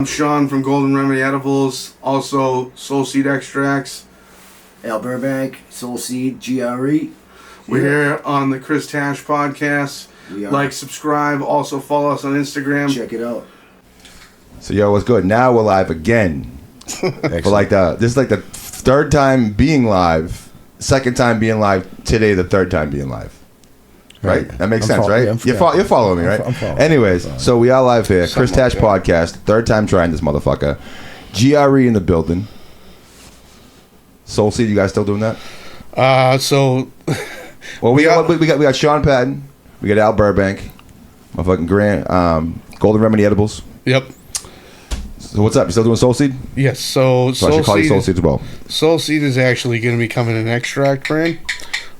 I'm Sean from Golden Remedy Edibles, also Soul Seed Extracts. Al Burbank, Soul Seed, GRE. We're here on the Tash Pawtcast. Like, subscribe, also follow us on Instagram. Check it out. So yo, what's good? Now we're live again. For like this is like the third time being live, second time being live, today the third time being live. Right? That makes sense, right? Yeah, you're following me, right? I'm following. Anyways, so we are live here. Tash Pawtcast, third time trying this motherfucker. GRE in the building. Soul Seed, you guys still doing that? Well, we got Sean Patton, we got Al Burbank, my fucking Grant, Golden Remedy Edibles. Yep. So what's up? You still doing Soul Seed? Yes. So I should call you Soul Seed as well. Soul Seed is actually going to be becoming an extract brand.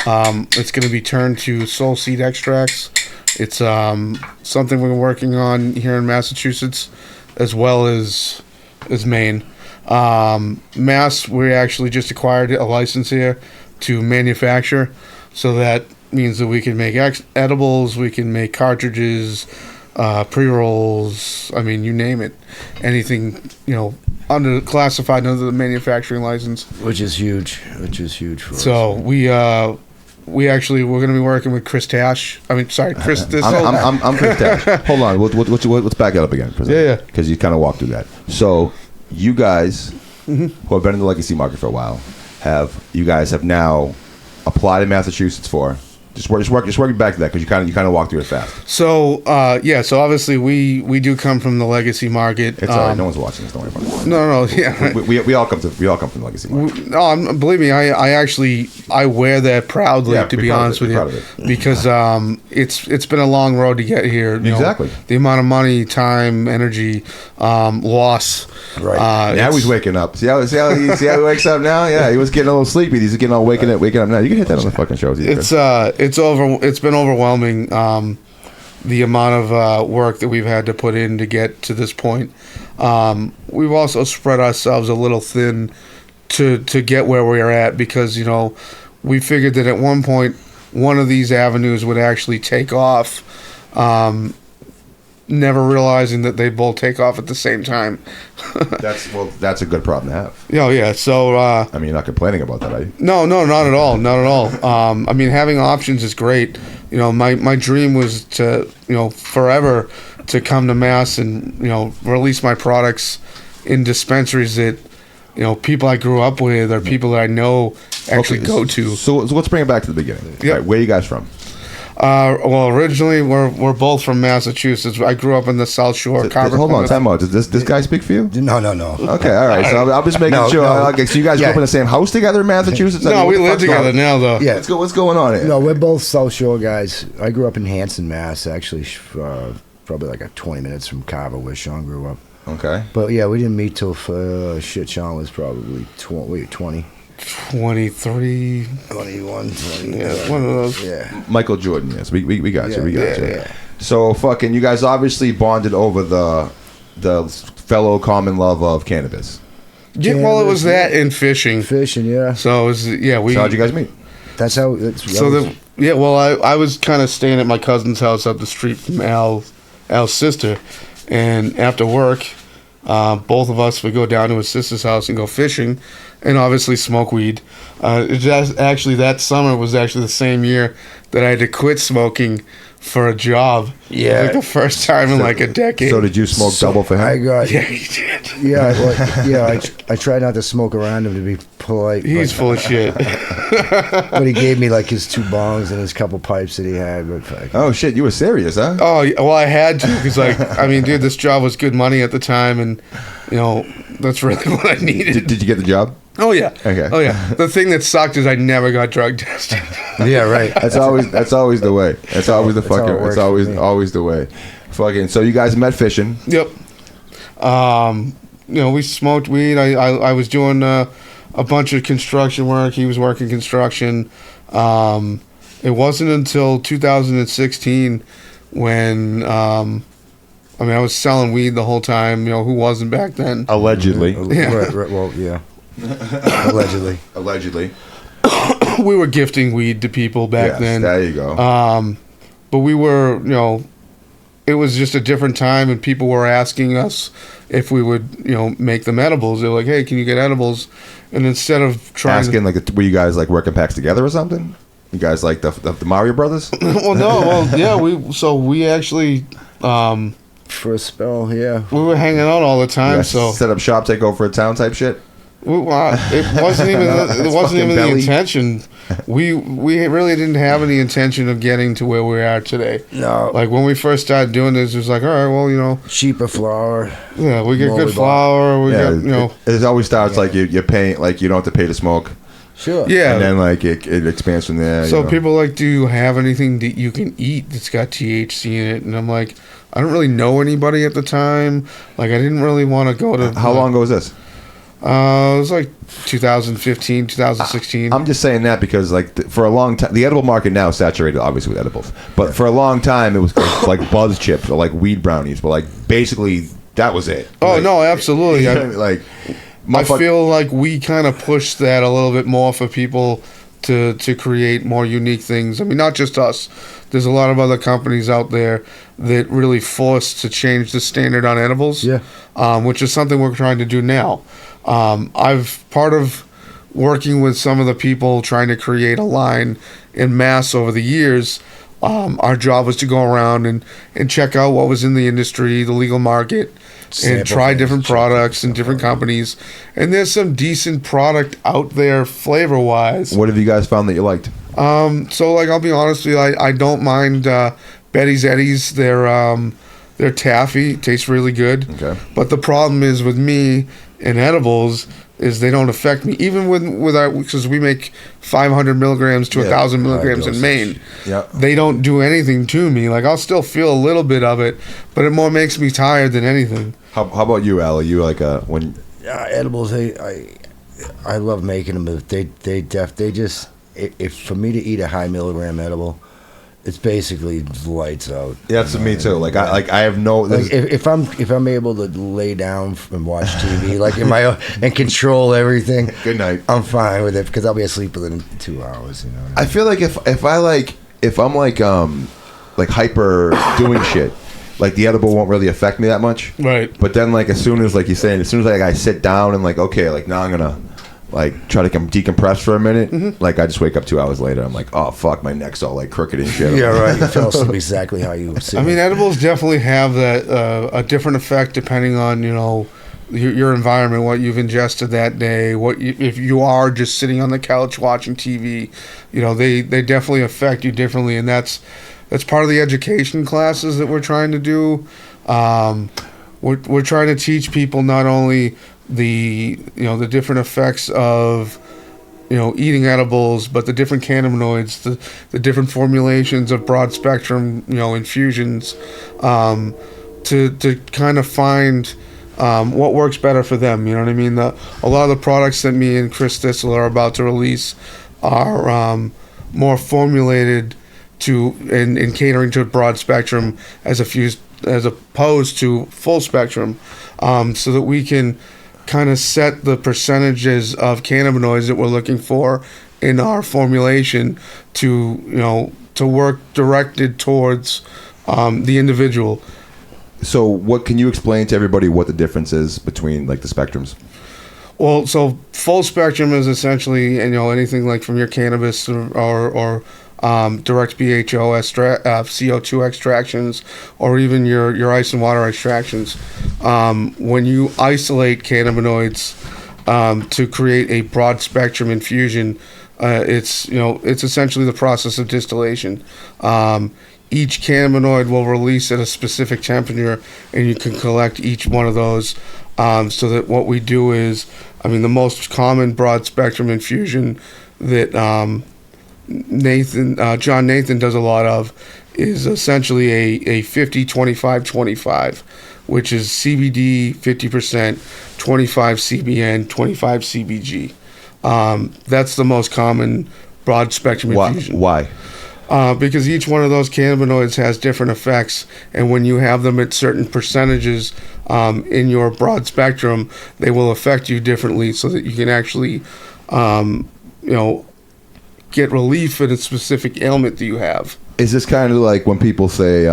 It's going to be turned to Soul Seed Extracts. It's something we're working on here in Massachusetts, as well as Maine. Mass, we actually just acquired a license here to manufacture, so that means that we can make edibles, we can make cartridges, pre-rolls, I mean, you name it. Anything, classified under the manufacturing license. Which is huge for us. So we're going to be working with Tash. I mean, sorry, Chris. I'm Chris Tash. Hold on, let's back that up again for a second. Yeah. Because you kind of walked through that. So you guys, who have been in the legacy market for a while, you guys have now applied in Massachusetts for. Just working back to that because you kind of walked through it fast. So so obviously we do come from the legacy market. It's alright. No one's watching this. Don't worry about it. No. Yeah. We all come from the legacy market. No, believe me, I actually wear that proudly. To be honest with you, because it's been a long road to get here. Exactly. The amount of money, time, energy, loss. Right. Now he's waking up. See how he wakes up now? Yeah, he was getting a little sleepy. He's getting all waking up now. You can hit that on the fucking shows. It's been overwhelming, the amount of work that we've had to put in to get to this point. We've also spread ourselves a little thin to get where we are at, because we figured that at one point one of these avenues would actually take off, never realizing that they both take off at the same time. That's a good problem to have. Yeah. So I mean, you're not complaining about that, are you? No, not at all. I mean, having options is great. My dream was to forever to come to Mass and release my products in dispensaries that people I grew up with or people that I know actually go to. So let's bring it back to the beginning. Yep. Right, where are you guys from? Well, originally we're both from Massachusetts. I grew up in the South Shore. Hold on, time out. Does this guy speak for you? No. Okay, all right. So I'm just making sure. No. Okay, so you guys grew up in the same house together in Massachusetts? No, we live together now, though. Yeah. What's going on here? No, we're both South Shore guys. I grew up in Hanson, Mass. Actually, probably like 20 minutes from Carver, where Sean grew up. Okay. But yeah, we didn't meet till Sean was probably 20. 23, 21, 20. Yeah, one of those. Yeah. Michael Jordan, yes. We got you. We got you. Yeah. So fucking, you guys obviously bonded over the fellow common love of cannabis. Yeah, well, it was that and fishing. Fishing, yeah. So it was, we. So how'd you guys meet? That's how. I was kind of staying at my cousin's house up the street from Al's sister, and after work, both of us would go down to his sister's house and go fishing, and obviously smoke weed. That summer was actually the same year that I had to quit smoking for a job. Yeah. Like the first time in like a decade. So did you smoke double for him? Yeah, he did. Yeah, I tried not to smoke around him to be polite. He's full of shit. But he gave me like his 2 bongs and his couple pipes that he had. Oh shit, you were serious, huh? Oh, well, I had to, because dude, this job was good money at the time, and that's really what I needed. Did you get the job? Oh yeah. Okay. Oh yeah. The thing that sucked is I never got drug tested. Yeah, right. That's always the way. That's always the fucking. It's always the way. Fucking. So you guys met fishing. Yep. We smoked weed. I was doing a bunch of construction work. He was working construction. It wasn't until 2016 when I was selling weed the whole time. Who wasn't back then? Allegedly. Yeah. Right, well, yeah. Allegedly. We were gifting weed to people back then. There you go. But we were, it was just a different time, and people were asking us if we would, make them edibles. They're like, "Hey, can you get edibles?" And instead of trying Asking were you guys like working packs together or something? You guys like the Mario Brothers? well, no, yeah, we actually For a spell, yeah. we were hanging out all the time. You guys So set up shop, take over for a town type shit. it wasn't even the belly. intention. We really didn't have any intention of getting to where we are today. No. Like when we first started doing this, it was like, all right, well, Cheaper flour. yeah, we get Molly good flour. We Yeah, got, it always starts like you're paying, like you don't have to pay to smoke, Sure. yeah. and then like it expands from there. So you know. people like, do you have anything that you can eat that's got THC in it? And I'm like, I don't really know anybody at the time. Like, I didn't really want to go to. How long ago was this? It was like 2015, 2016. I'm just saying that because like for a long time, the edible market now is saturated obviously with edibles, but for a long time it was like buzz chips or like weed brownies, but like basically that was it. Oh, Like, no, absolutely. you know what I mean? Like I feel like we kind of pushed that a little bit more for people to create more unique things. I mean, not just us. There's a lot of other companies out there that really forced to change the standard on edibles, Yeah. which is something we're trying to do now. I've part of working with some of the people trying to create a line in Mass over the years. Our job was to go around and check out what was in the industry, the legal market, Sample and try things, different check products and stuff different out. companies. And there's some decent product out there flavor wise. What have you guys found that you liked? So like I'll be honest with you, I don't mind Betty's Eddies. They're taffy, tastes really good. Okay. But the problem is with me and edibles is they don't affect me. Even with our, because we make 500 milligrams to 1,000 milligrams in dosage. Maine. Yeah. They don't do anything to me. Like I'll still feel a little bit of it, but it more makes me tired than anything. How about you, Al? Are you like when? Edibles, I love making them. But they just if for me to eat a high milligram edible, it's basically lights out. Yeah, that's me too. Like I have no. Like if I'm able to lay down and watch TV like in my own, and control everything, Good night. I'm fine with it because I'll be asleep within 2 hours. You know. I feel like if I'm like hyper doing shit, like the edible won't really affect me that much. Right. But then like as soon as like you're saying, as soon as like I sit down and like okay, like now I'm gonna like try to decompress for a minute. Like I just wake up 2 hours later. I'm like, oh fuck, my neck's all like crooked and shit. Yeah, right. You fell asleep exactly how you. I mean, edibles definitely have that a different effect depending on your environment, what you've ingested that day, if you are just sitting on the couch watching TV. They definitely affect you differently, and that's part of the education classes that we're trying to do. We're trying to teach people not only the different effects of eating edibles, but the different cannabinoids, the different formulations of broad spectrum infusions, to kind of find what works better for them. You know what I mean? A lot of the products that me and Chris Thistle are about to release are more formulated to in catering to broad spectrum as opposed to full spectrum, so that we can kind of set the percentages of cannabinoids that we're looking for in our formulation to work directed towards the individual. So what can you explain to everybody what the difference is between like the spectrums? Well, so full spectrum is essentially anything like from your cannabis or direct BHO CO2 extractions, or even your ice and water extractions. When you isolate cannabinoids to create a broad spectrum infusion, it's essentially the process of distillation. Each cannabinoid will release at a specific temperature, and you can collect each one of those. So that what we do is, the most common broad spectrum infusion that John Nathan does a lot of is essentially a 50-25-25, which is CBD 50%, 25 CBN, 25 CBG. That's the most common broad spectrum infusion. Why? Because each one of those cannabinoids has different effects, and when you have them at certain percentages in your broad spectrum, they will affect you differently, so that you can actually, get relief in a specific ailment that you have. Is this kind of like when people say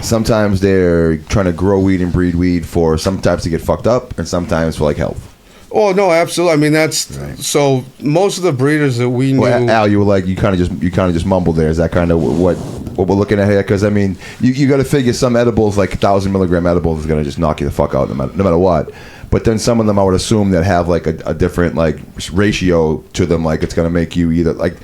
Sometimes they're trying to grow weed and breed weed for sometimes to get fucked up and sometimes for like health. Oh no, absolutely. I mean, that's Right. so. Most of the breeders that we knew. Well, Al, you were like you kind of just mumbled there. Is that kind of what we're looking at here? Because I mean, you got to figure some edibles like 1,000 milligram edibles is going to just knock you the fuck out no matter what. But then some of them I would assume that have like a different like ratio to them. Like it's going to make you either like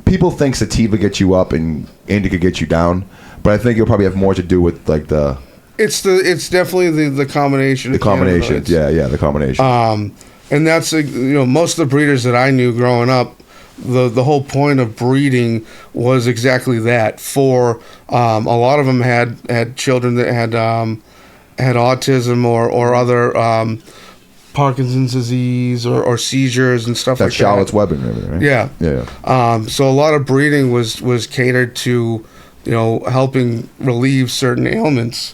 people think sativa gets you up and indica gets you down, but I think it'll probably have more to do with like the. It's definitely the combination. The combination, yeah, the combination. And that's most of the breeders that I knew growing up, the whole point of breeding was exactly that. For a lot of them had children that had autism or other Parkinson's disease or seizures and stuff like Charlotte's that. Web and everything, right? Yeah. So a lot of breeding was catered to helping relieve certain ailments.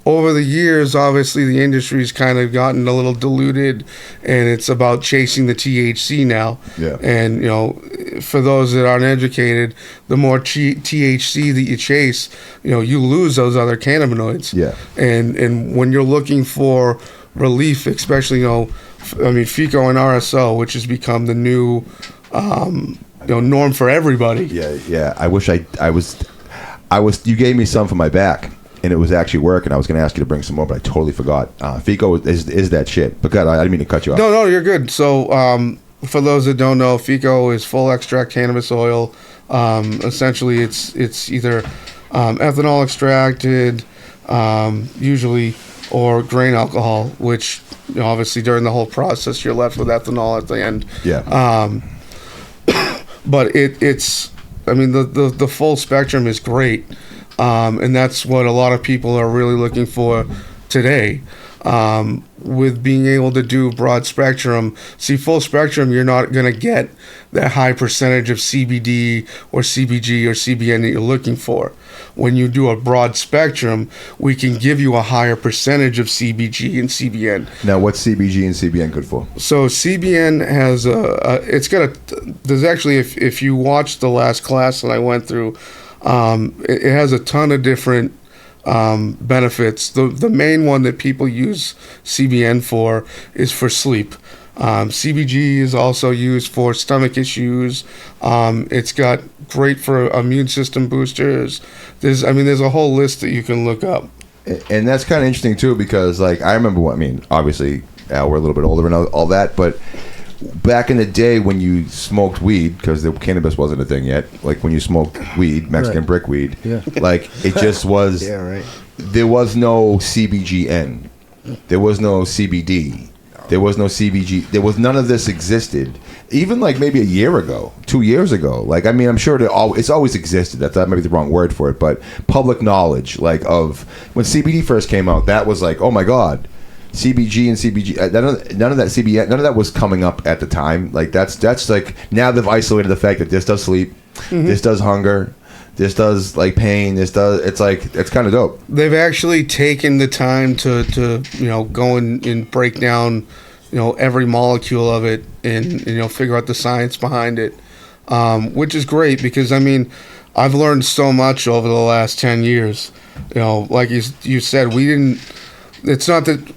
Over the years, obviously, the industry's kind of gotten a little diluted, and it's about chasing the THC now. Yeah. And, for those that aren't educated, the more THC that you chase, you lose those other cannabinoids. Yeah. And when you're looking for relief, especially, FICO and RSO, which has become the new, norm for everybody. Yeah. I wish I was. You gave me some for my back. And it was actually working. I was going to ask you to bring some more, but I totally forgot. FICO is that shit. But God, I didn't mean to cut you off. No, you're good. So, for those that don't know, FICO is full extract cannabis oil. Essentially, it's either ethanol extracted, usually, or grain alcohol, which obviously during the whole process you're left with ethanol at the end. Yeah. But it's the full spectrum is great. And that's what a lot of people are really looking for today. With being able to do broad spectrum. See, full spectrum, you're not going to get that high percentage of CBD or CBG or CBN that you're looking for. When you do a broad spectrum, we can give you a higher percentage of CBG and CBN. Now, what's CBG and CBN good for? So CBN has there's actually, if you watch the last class that I went through, it has a ton of different benefits. The main one that people use CBN for is for sleep. CBG is also used for stomach issues. It's got great for immune system boosters. There's a whole list that you can look up. And that's kind of interesting too, because like I remember obviously we're a little bit older and all that, but back in the day when you smoked weed, because the cannabis wasn't a thing yet, like when you smoked weed, Mexican brick weed, like it just was. Yeah, right. There was no CBGN, there was no CBD, there was no CBG, there was none of this existed. Even like maybe a year ago, 2 years ago, like I'm sure it's always existed. That might be the wrong word for it, but public knowledge, like of when CBD first came out, that was like, oh my god. CBG and CBG, none of that CBN, none of that was coming up at the time. Like that's like now they've isolated the fact that this does sleep, this does hunger, this does like pain, it's kind of dope. They've actually taken the time to go and break down every molecule of it and figure out the science behind it, which is great because I've learned so much over the last 10 years. Like you said, we didn't. It's not that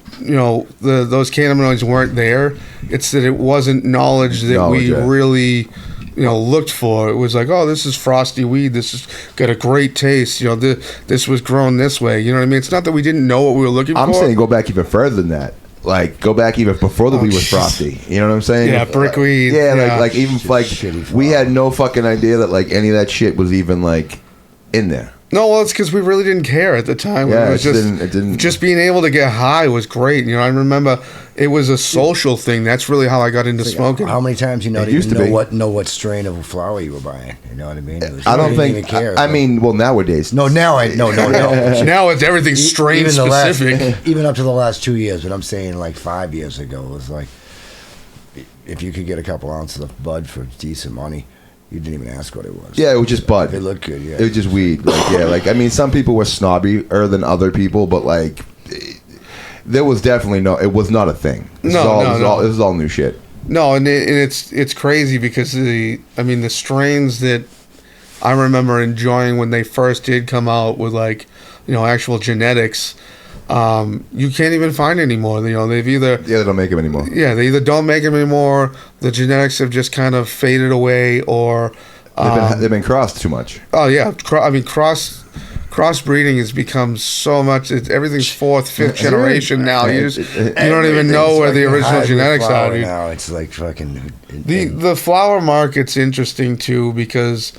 those cannabinoids weren't there. It's that it wasn't knowledge that we really looked for. It was like, oh, this is frosty weed. This has got a great taste. This was grown this way. You know what I mean? It's not that we didn't know what we were looking for. I'm saying go back even further than that. Like go back even before the weed was frosty. You know what I'm saying? Yeah, brickweed. Yeah, like even like we had no fucking idea that like any of that shit was even like in there. No, well, it's because we really didn't care at the time. Yeah, it didn't. Just being able to get high was great. I remember it was a social thing. That's really how I got into smoking. How many times know what strain of flower you were buying? You know what I mean? I don't think. Even care, well, nowadays. No. Now it's everything strain specific. Even up to the last 2 years, but I'm saying like 5 years ago, it was like if you could get a couple ounces of bud for decent money. You didn't even ask what it was. Yeah, it was just bud. It looked good, yeah. It was just weed. Some people were snobbier than other people, but like, there was definitely it was not a thing. This is all new shit. No, and it's crazy because the strains that I remember enjoying when they first did come out were like actual genetics, you can't even find anymore. They've either they don't make them anymore. Yeah, they either don't make them anymore. The genetics have just kind of faded away, or they've been crossed too much. Oh yeah, crossbreeding has become so much. Everything's fourth, fifth generation now. You don't even know where the original genetics are. Now it's like fucking. The flower market's interesting too, because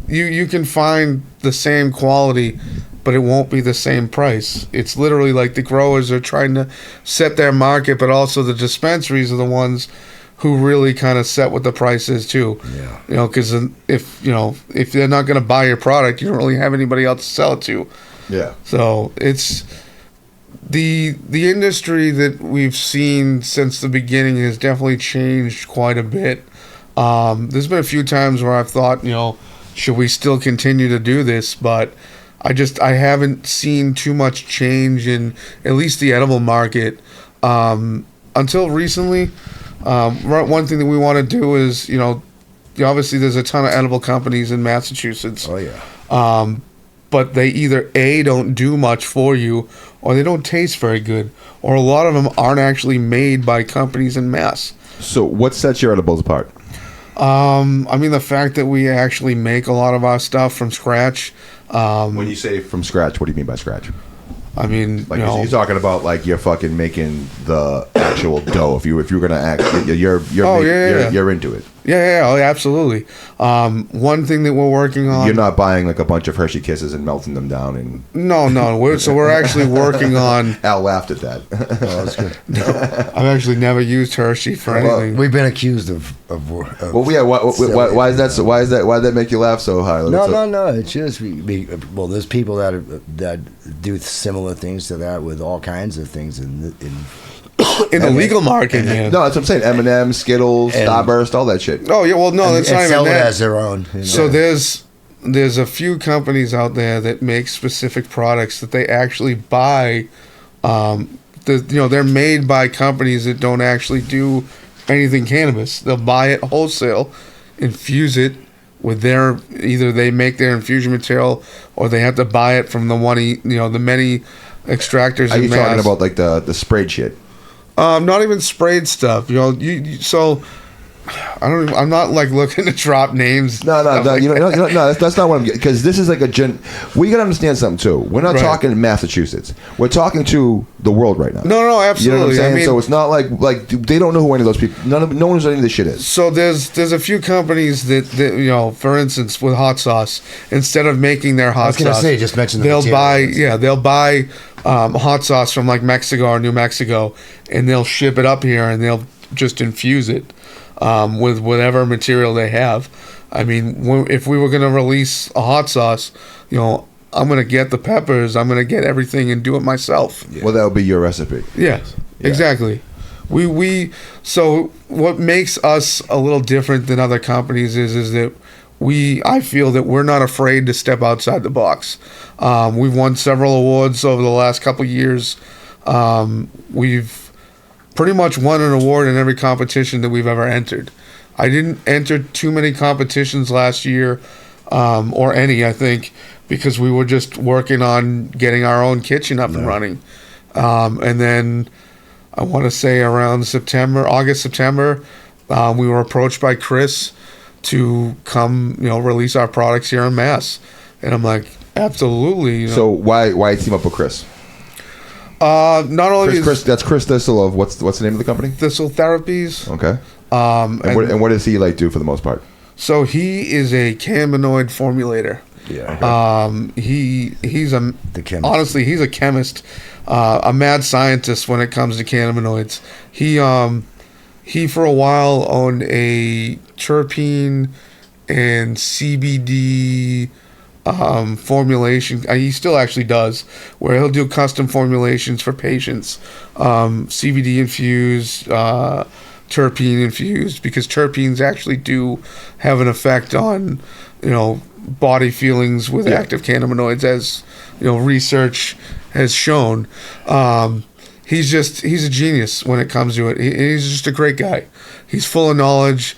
you can find the same quality, but it won't be the same price. It's literally like the growers are trying to set their market, but also the dispensaries are the ones who really kind of set what the price is too. Yeah. Because if they're not going to buy your product, you don't really have anybody else to sell it to. Yeah. So it's the industry that we've seen since the beginning has definitely changed quite a bit. There's been a few times where I've thought, should we still continue to do this? But I haven't seen too much change in at least the edible market until recently. One thing that we want to do is, obviously there's a ton of edible companies in Massachusetts. Oh yeah. But they either A, don't do much for you, or they don't taste very good, or a lot of them aren't actually made by companies in Mass. So what sets your edibles apart? The fact that we actually make a lot of our stuff from scratch. When you say from scratch, what do you mean by scratch? You're talking about like you're fucking making the actual dough. If you're gonna act, you're into it. Yeah, absolutely. One thing that we're working on. You're not buying like a bunch of Hershey Kisses and melting them down and. No. We're actually working on. Al laughed at that. Oh, that's good. I've actually never used Hershey for anything. We've been accused of well, yeah. Why is that? Why does that make you laugh so high? No. It's just there's people that do similar things to that with all kinds of things in the legal market, man. No, that's what I'm saying. M&M, Skittles, Starburst, all that shit. Oh yeah, well no, that's not even sell it that. as their own. So there's a few companies out there that make specific products that they actually buy. They're made by companies that don't actually do anything cannabis. They'll buy it wholesale, infuse it with either they make their infusion material or they have to buy it from the many extractors. Are you talking about like the sprayed shit? Not even sprayed stuff. I'm not like looking to drop names. No. That's not what I'm getting. Because this is like we gotta understand something too. We're not talking Massachusetts. We're talking to the world right now. No, absolutely. You know what I'm saying? So it's not like they don't know who any of those people. No one knows any of this shit is. So there's a few companies that for instance, with hot sauce, instead of making their hot sauce, I was gonna say, just mention the they'll buy hot sauce from like Mexico or New Mexico, and they'll ship it up here and they'll just infuse it. With whatever material they have. If we were going to release a hot sauce, I'm going to get the peppers, I'm going to get everything and do it myself. Yeah. Well, that would be your recipe. Yes, yeah. Exactly. So what makes us a little different than other companies is that I feel that we're not afraid to step outside the box. We've won several awards over the last couple of years. We've pretty much won an award in every competition that we've ever entered. I didn't enter too many competitions last year, or any, I think, because we were just working on getting our own kitchen up and running. And then I want to say around August, September, we were approached by Chris to come, release our products here in Mass. And I'm like, absolutely. So why team up with Chris? Not only Chris, that's Chris Thistle of what's the name of the company? Thistle Therapies. Okay. And what does he do for the most part? So he is a cannabinoid formulator. Yeah. Okay. He's a chemist. Honestly, he's a chemist, a mad scientist when it comes to cannabinoids. He for a while owned a terpene and CBD formulation. He still actually does, where he'll do custom formulations for patients, CBD infused, terpene infused, because terpenes actually do have an effect on body feelings with active cannabinoids, as research has shown. He's a genius when it comes to it. He's just a great guy. He's full of knowledge.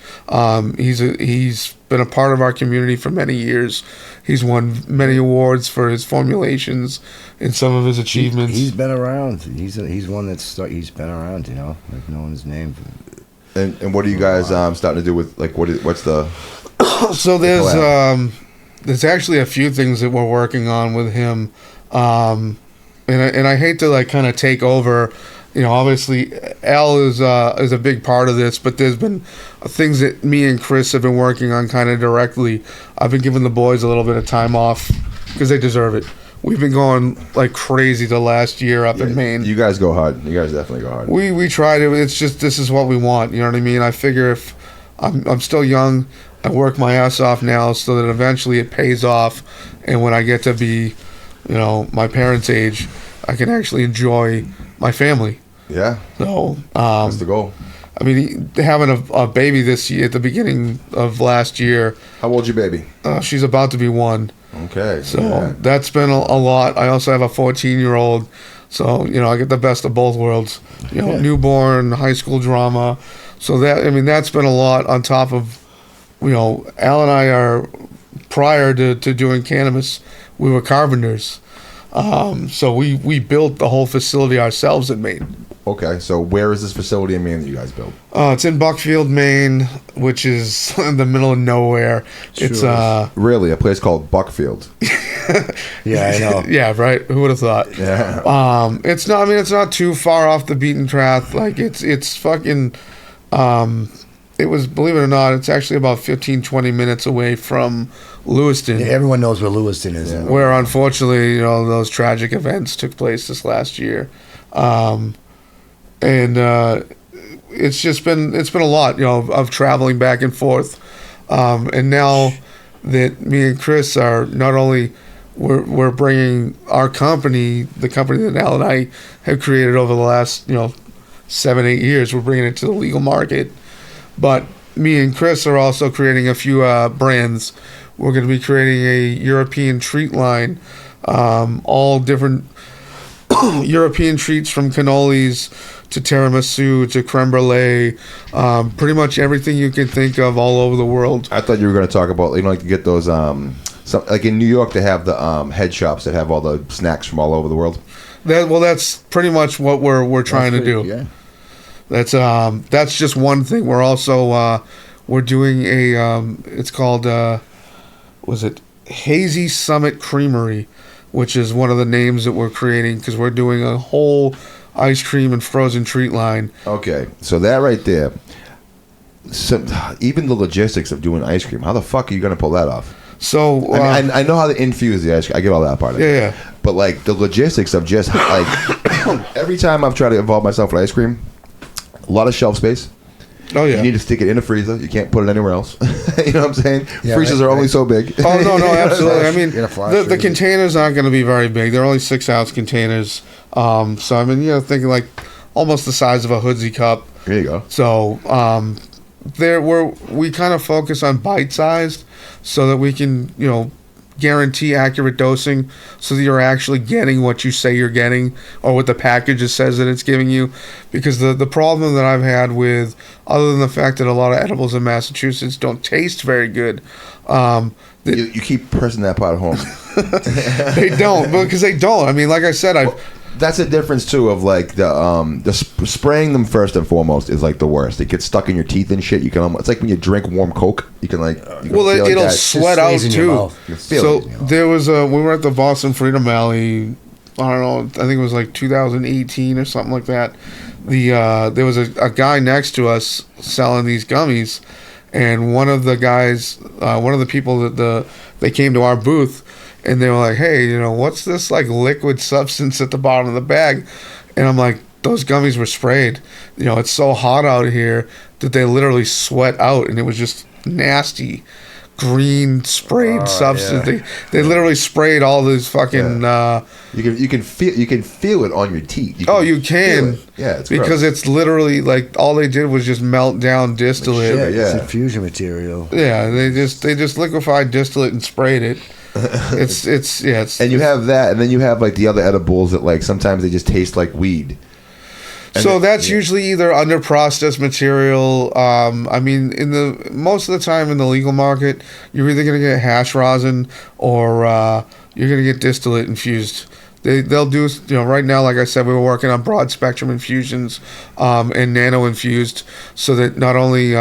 He's been a part of our community for many years. He's won many awards for his formulations and some of his achievements. He's been around. He's one he's been around. I've known his name. And what are you guys starting to do with like what's the? So there's actually a few things that we're working on with him, and I hate to like kind of take over. Obviously, Al is a big part of this, but there's been things that me and Chris have been working on kind of directly. I've been giving the boys a little bit of time off because they deserve it. We've been going like crazy the last year up in Maine. You guys go hard. You guys definitely go hard. We try to. It's just this is what we want. You know what I mean? I figure if I'm still young, I work my ass off now so that eventually it pays off, and when I get to be, my parents' age, I can actually enjoy my family. Yeah. So that's the goal. I mean, having a baby this year at the beginning of last year. How old's your baby? She's about to be 1. Okay. So that's been a lot. I also have a 14-year-old. So, I get the best of both worlds. Newborn, high school drama. So that's been a lot on top of, Al and I are, prior to doing cannabis, we were carpenters. So we built the whole facility ourselves in Maine. Okay, so where is this facility in Maine that you guys built? It's in Buckfield, Maine, which is in the middle of nowhere. Sure. It's really a place called Buckfield. Yeah, I know. Yeah, right. Who would have thought? Yeah. It's not. I mean, it's not too far off the beaten path. Like it's fucking. It was, believe it or not, it's actually about 15, 20 minutes away from Lewiston. Yeah, everyone knows where Lewiston is. Yeah. Where unfortunately, those tragic events took place this last year. And it's been a lot, of traveling back and forth. And now that me and Chris are not only we're bringing our company, the company that Al and I have created over the last 7-8 years, we're bringing it to the legal market. But me and Chris are also creating a few brands. We're going to be creating a European treat line, all different European treats from cannolis to tiramisu to creme brulee, pretty much everything you can think of all over the world. I thought you were going to talk about, like to get those, like in New York, they have the head shops that have all the snacks from all over the world. That's pretty much what we're trying to do. Yeah. That's just one thing. We're also we're doing it's called Hazy Summit Creamery, which is one of the names that we're creating because we're doing a whole ice cream and frozen treat line. Okay, so that right there, even the logistics of doing ice cream, how the fuck are you going to pull that off? So I know how to infuse the ice cream. I get all that part of it. Yeah. But like the logistics of just like every time I've tried to involve myself with ice cream, a lot of shelf space. Oh yeah. You need to stick it in the freezer. You can't put it anywhere else. You know what I'm saying? Yeah, Freezers are only so big. Oh no, absolutely. I mean, Get a flash the freezer. containers aren't going to be very big. They're only 6-ounce containers. So I mean, thinking like almost the size of a hoodsie cup. There you go. So we kind of focus on bite-sized so that we can guarantee accurate dosing so that you're actually getting what you say you're getting or what the package says that it's giving you. Because the problem that I've had with, other than the fact that a lot of edibles in Massachusetts don't taste very good, You keep pressing that part home. they don't, because they don't. I mean, like I said, That's a difference too of like the spraying them first and foremost is like the worst. It gets stuck in your teeth and shit. You can almost, it's like when you drink warm Coke. You can like well, it'll that. sweat out stays in your too. mouth. You feel So it. there was we were at the Boston Freedom Rally. I don't know. I think it was like 2018 or something like that. There was a guy next to us selling these gummies, and one of the guys, one of the people that they came to our booth. And they were like, hey, what's this like liquid substance at the bottom of the bag? And I'm like, those gummies were sprayed. It's so hot out here that they literally sweat out, and it was just nasty green sprayed substance. Yeah. They literally sprayed all this fucking. You can feel it on your teeth. You can. Feel it. Yeah, it's because gross. it's literally like all they did was just melt down distillate. sugar, It's yeah. infusion material. Yeah, they just liquefied distillate and sprayed it. It's And you have that, and then you have like the other edibles that like sometimes they just taste like weed. So that's usually either under processed material. I mean, most of the time in the legal market, you're either going to get hash rosin or you're going to get distillate infused. They'll do, right now, like I said, we were working on broad spectrum infusions and nano infused, so that not only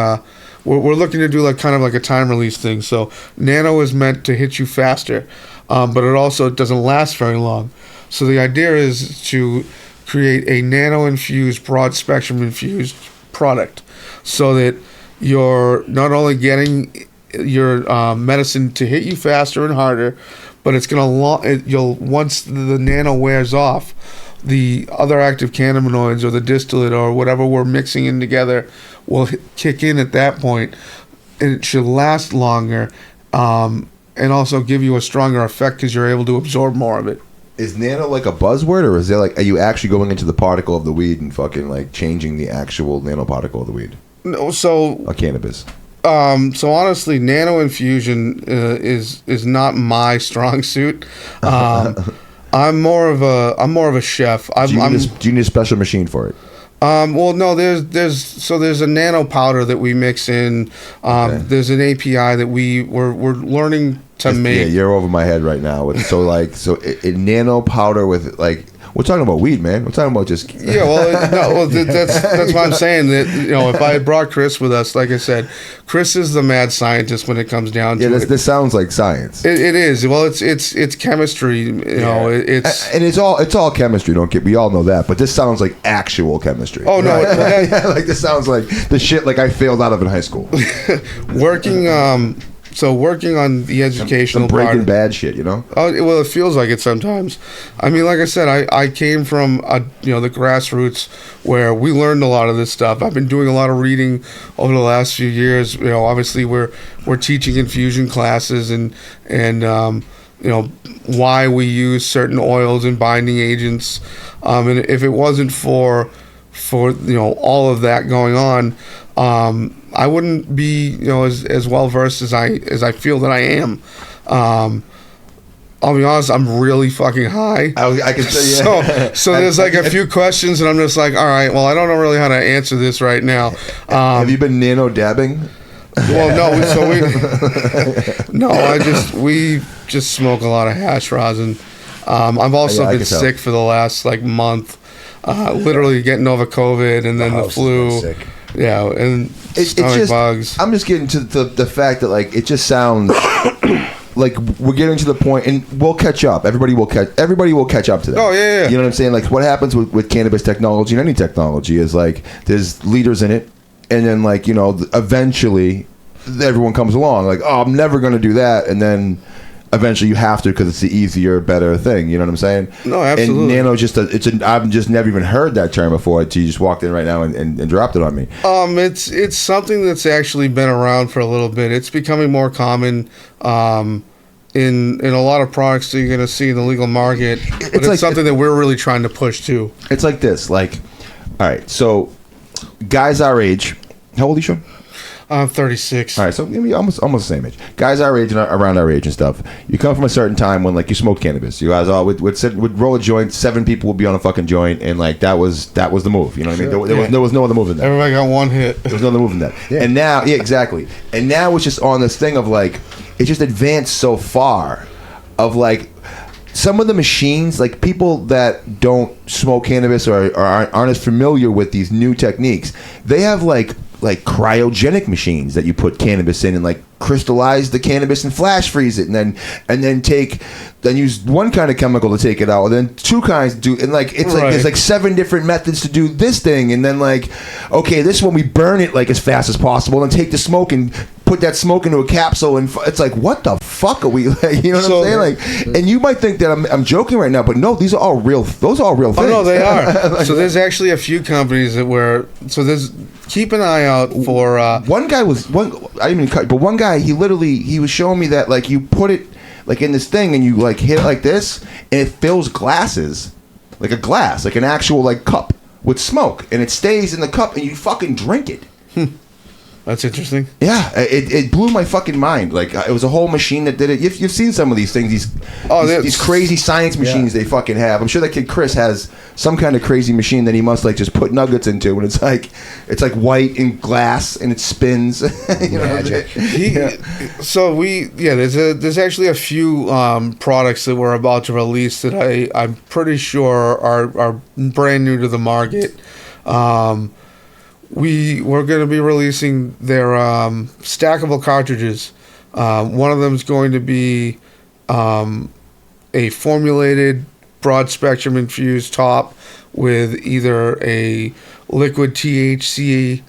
we're looking to do like kind of like a time release thing. So nano is meant to hit you faster, but it also doesn't last very long. So the idea is to create a nano-infused, broad-spectrum infused product so that you're not only getting your medicine to hit you faster and harder, but it's going to, once the nano wears off, the other active cannabinoids or the distillate or whatever we're mixing in together will kick in at that point, and it should last longer and also give you a stronger effect because you're able to absorb more of it. Is nano like a buzzword, or is there like, are you actually going into the particle of the weed and fucking like changing the actual nanoparticle of the weed? No, so or cannabis. So honestly, nano infusion is not my strong suit. I'm more of a chef. Do you need a special machine for it? Well, no. There's a nano powder that we mix in. There's an API that we're learning to make. Yeah, you're over my head right now. A nano powder with like. We're talking about weed, man. We're talking about just. Yeah, that's why I'm saying that. If I had brought Chris with us, like I said, Chris is the mad scientist when it comes down to it. This sounds like science. It is. Well, it's chemistry. It's all chemistry. We all know that, but this sounds like actual chemistry. Oh no, like this sounds like the shit like I failed out of in high school. Working on the educational some Breaking part, Bad shit, Oh, well, it feels like it sometimes. I mean, like I said, I came from the grassroots where we learned a lot of this stuff. I've been doing a lot of reading over the last few years. Obviously we're teaching infusion classes and why we use certain oils and binding agents. And if it wasn't for all of that going on, I wouldn't be as well versed as I feel that I am. I'll be honest, I'm really fucking high. I can tell you. So there's like a few questions, and I'm just like, all right, well, I don't know really how to answer this right now. Have you been nano dabbing? Well, no. We just smoke a lot of hash rosin. I've also been sick for the last month, literally getting over COVID and then the flu. Yeah, and stomach bugs. I'm just getting to the fact that it just sounds like we're getting to the point, and we'll catch up. Everybody will catch up to that. Oh yeah. You know what I'm saying? Like what happens with cannabis technology and any technology is there's leaders in it, and then eventually everyone comes along I'm never going to do that, and then eventually you have to because it's the easier, better thing. You know what I'm saying? No, absolutely. And nano I've just never even heard that term before until you just walked in right now and dropped it on me. It's something that's actually been around for a little bit. It's becoming more common in a lot of products that you're going to see in the legal market. But it's something that we're really trying to push too. It's like this. All right, so guys our age, how old are you, Sean? I'm 36. All right, so maybe almost the same age. Guys our age and around our age and stuff. You come from a certain time when you smoked cannabis. You guys all would roll a joint. 7 people would be on a fucking joint, and that was the move. You know what I mean? There was no other move than that. Everybody got one hit. There was no other move than that. Yeah. And now, exactly. And now it's just on this thing of it just advanced so far, of some of the machines, people that don't smoke cannabis or aren't as familiar with these new techniques, they have cryogenic machines that you put cannabis in and crystallize the cannabis and flash freeze it, and then use one kind of chemical to take it out, and then 2 kinds do, and there's 7 different methods to do this thing, and then this one we burn it as fast as possible and take the smoke and put that smoke into a capsule, and it's what the fuck are we you know what I'm saying? And you might think that I'm joking right now, but no, those are all real things. Oh no, they are. So there's actually a few companies that keep an eye out for one guy I didn't mean cut, but one guy he was showing me that you put it in this thing and you hit it like this, and it fills glasses, like a glass, an actual cup with smoke, and it stays in the cup and you fucking drink it. That's interesting. Yeah, it blew my fucking mind. Like it was a whole machine that did it. You've seen some of these things, these crazy science machines they fucking have. I'm sure that kid Chris has some kind of crazy machine that he must like just put nuggets into, and it's like white and glass and it spins. Magic. So there's actually a few products that we're about to release that I'm pretty sure are brand new to the market. We're going to be releasing their stackable cartridges. One of them is going to be a formulated broad spectrum infused top with either a liquid THCA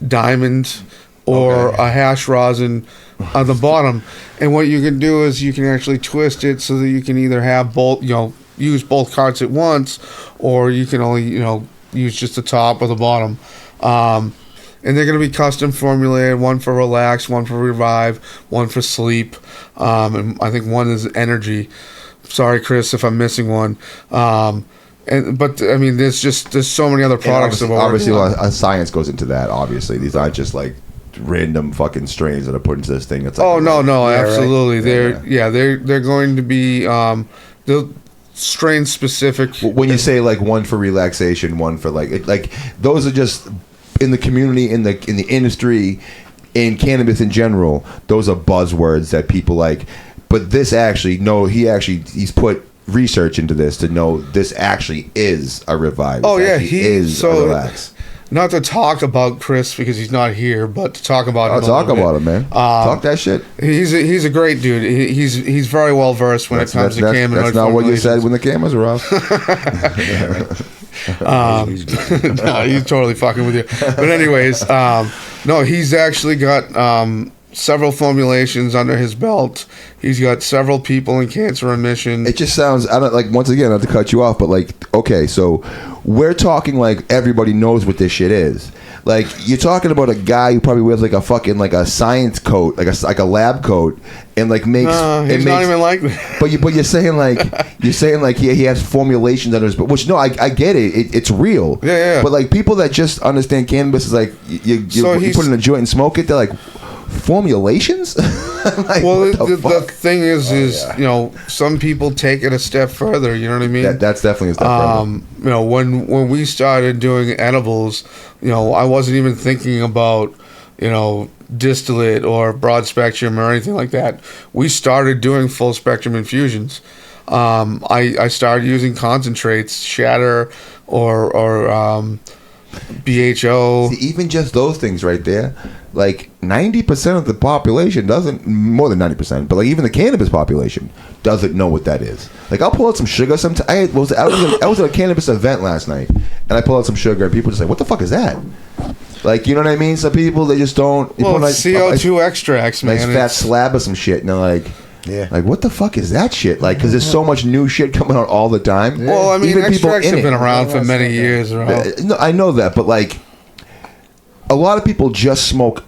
diamond or a hash rosin on the bottom. And what you can do is you can actually twist it so that you can either have both, use both carts at once, or you can only, use just the top or the bottom. And they're going to be custom formulated, one for relax, one for revive, one for sleep, and I think one is energy. Sorry, Chris, if I'm missing one. But I mean, there's so many other products that we're obviously working on. a lot of science goes into that. Obviously, these aren't just like random fucking strains that are put into this thing. It's like, no, Yeah, absolutely. right. They're going to be the strain specific. When you say like one for relaxation, one for like those are just in the community, in the industry, in cannabis in general. Those are buzzwords that people like. But this actually, he's put research into this to know this actually is a revive. Oh yeah, he is a relax. Not to talk about Chris because he's not here, but to talk about him. Talk about him, man. Talk that shit. He's a great dude. He's very well versed when it comes to cannabinoid. That's not what you said when the cameras were off. No, he's totally fucking with you. But anyways, no, he's actually got several formulations under his belt. He's got several people in cancer remission. It just sounds, I don't like, once again, not to cut you off, but like, okay, so we're talking like everybody knows what this shit is. Like, you're talking about a guy who probably wears like a fucking like a science coat, like a lab coat, and like makes. He's not even like that. But you're saying like he has formulations under his. Which no, I get it. It's real. Yeah. But like people that just understand cannabis is like you put in a joint and smoke it. They're like, formulations. Like, well, the thing is, some people take it a step further. You know what I mean? That's definitely a step further. When we started doing edibles, I wasn't even thinking about, distillate or broad spectrum or anything like that. We started doing full spectrum infusions. I started using concentrates, shatter or BHO. See, even just those things right there, like 90% of the population doesn't, more than 90%, but like even the cannabis population doesn't know what that is. Like I'll pull out some sugar sometimes. I was at a cannabis event last night, and I pull out some sugar, and people just say, "What the fuck is that?" Like, you know what I mean? Some people, they just don't. Well, CO2 extracts, man. Nice fat slab of some shit, and they're like, yeah. Like, what the fuck is that shit? Like, because there's so much new shit coming out all the time. Yeah. Well, I mean, even extracts have been around for many years. No, I know that, but like, a lot of people just smoke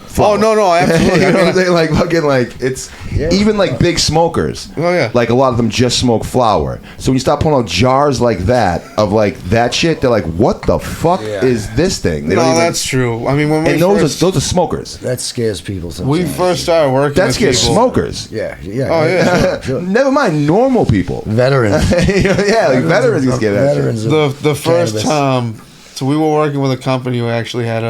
flower. Oh, no, absolutely. You know what I'm saying? Like, fucking, like, it's even like big smokers. Oh, yeah. Like, a lot of them just smoke flower. So when you start pulling out jars like that, of like that shit, they're like, what the fuck is this thing? They that's true. I mean, when we those are smokers. That scares people sometimes. We first started working That with scares people. smokers. Yeah. Oh, yeah. Sure. Never mind normal people. Veterans. Like veterans can scare that shit. Veterans. The first cannabis. time, so we were working with a company who actually had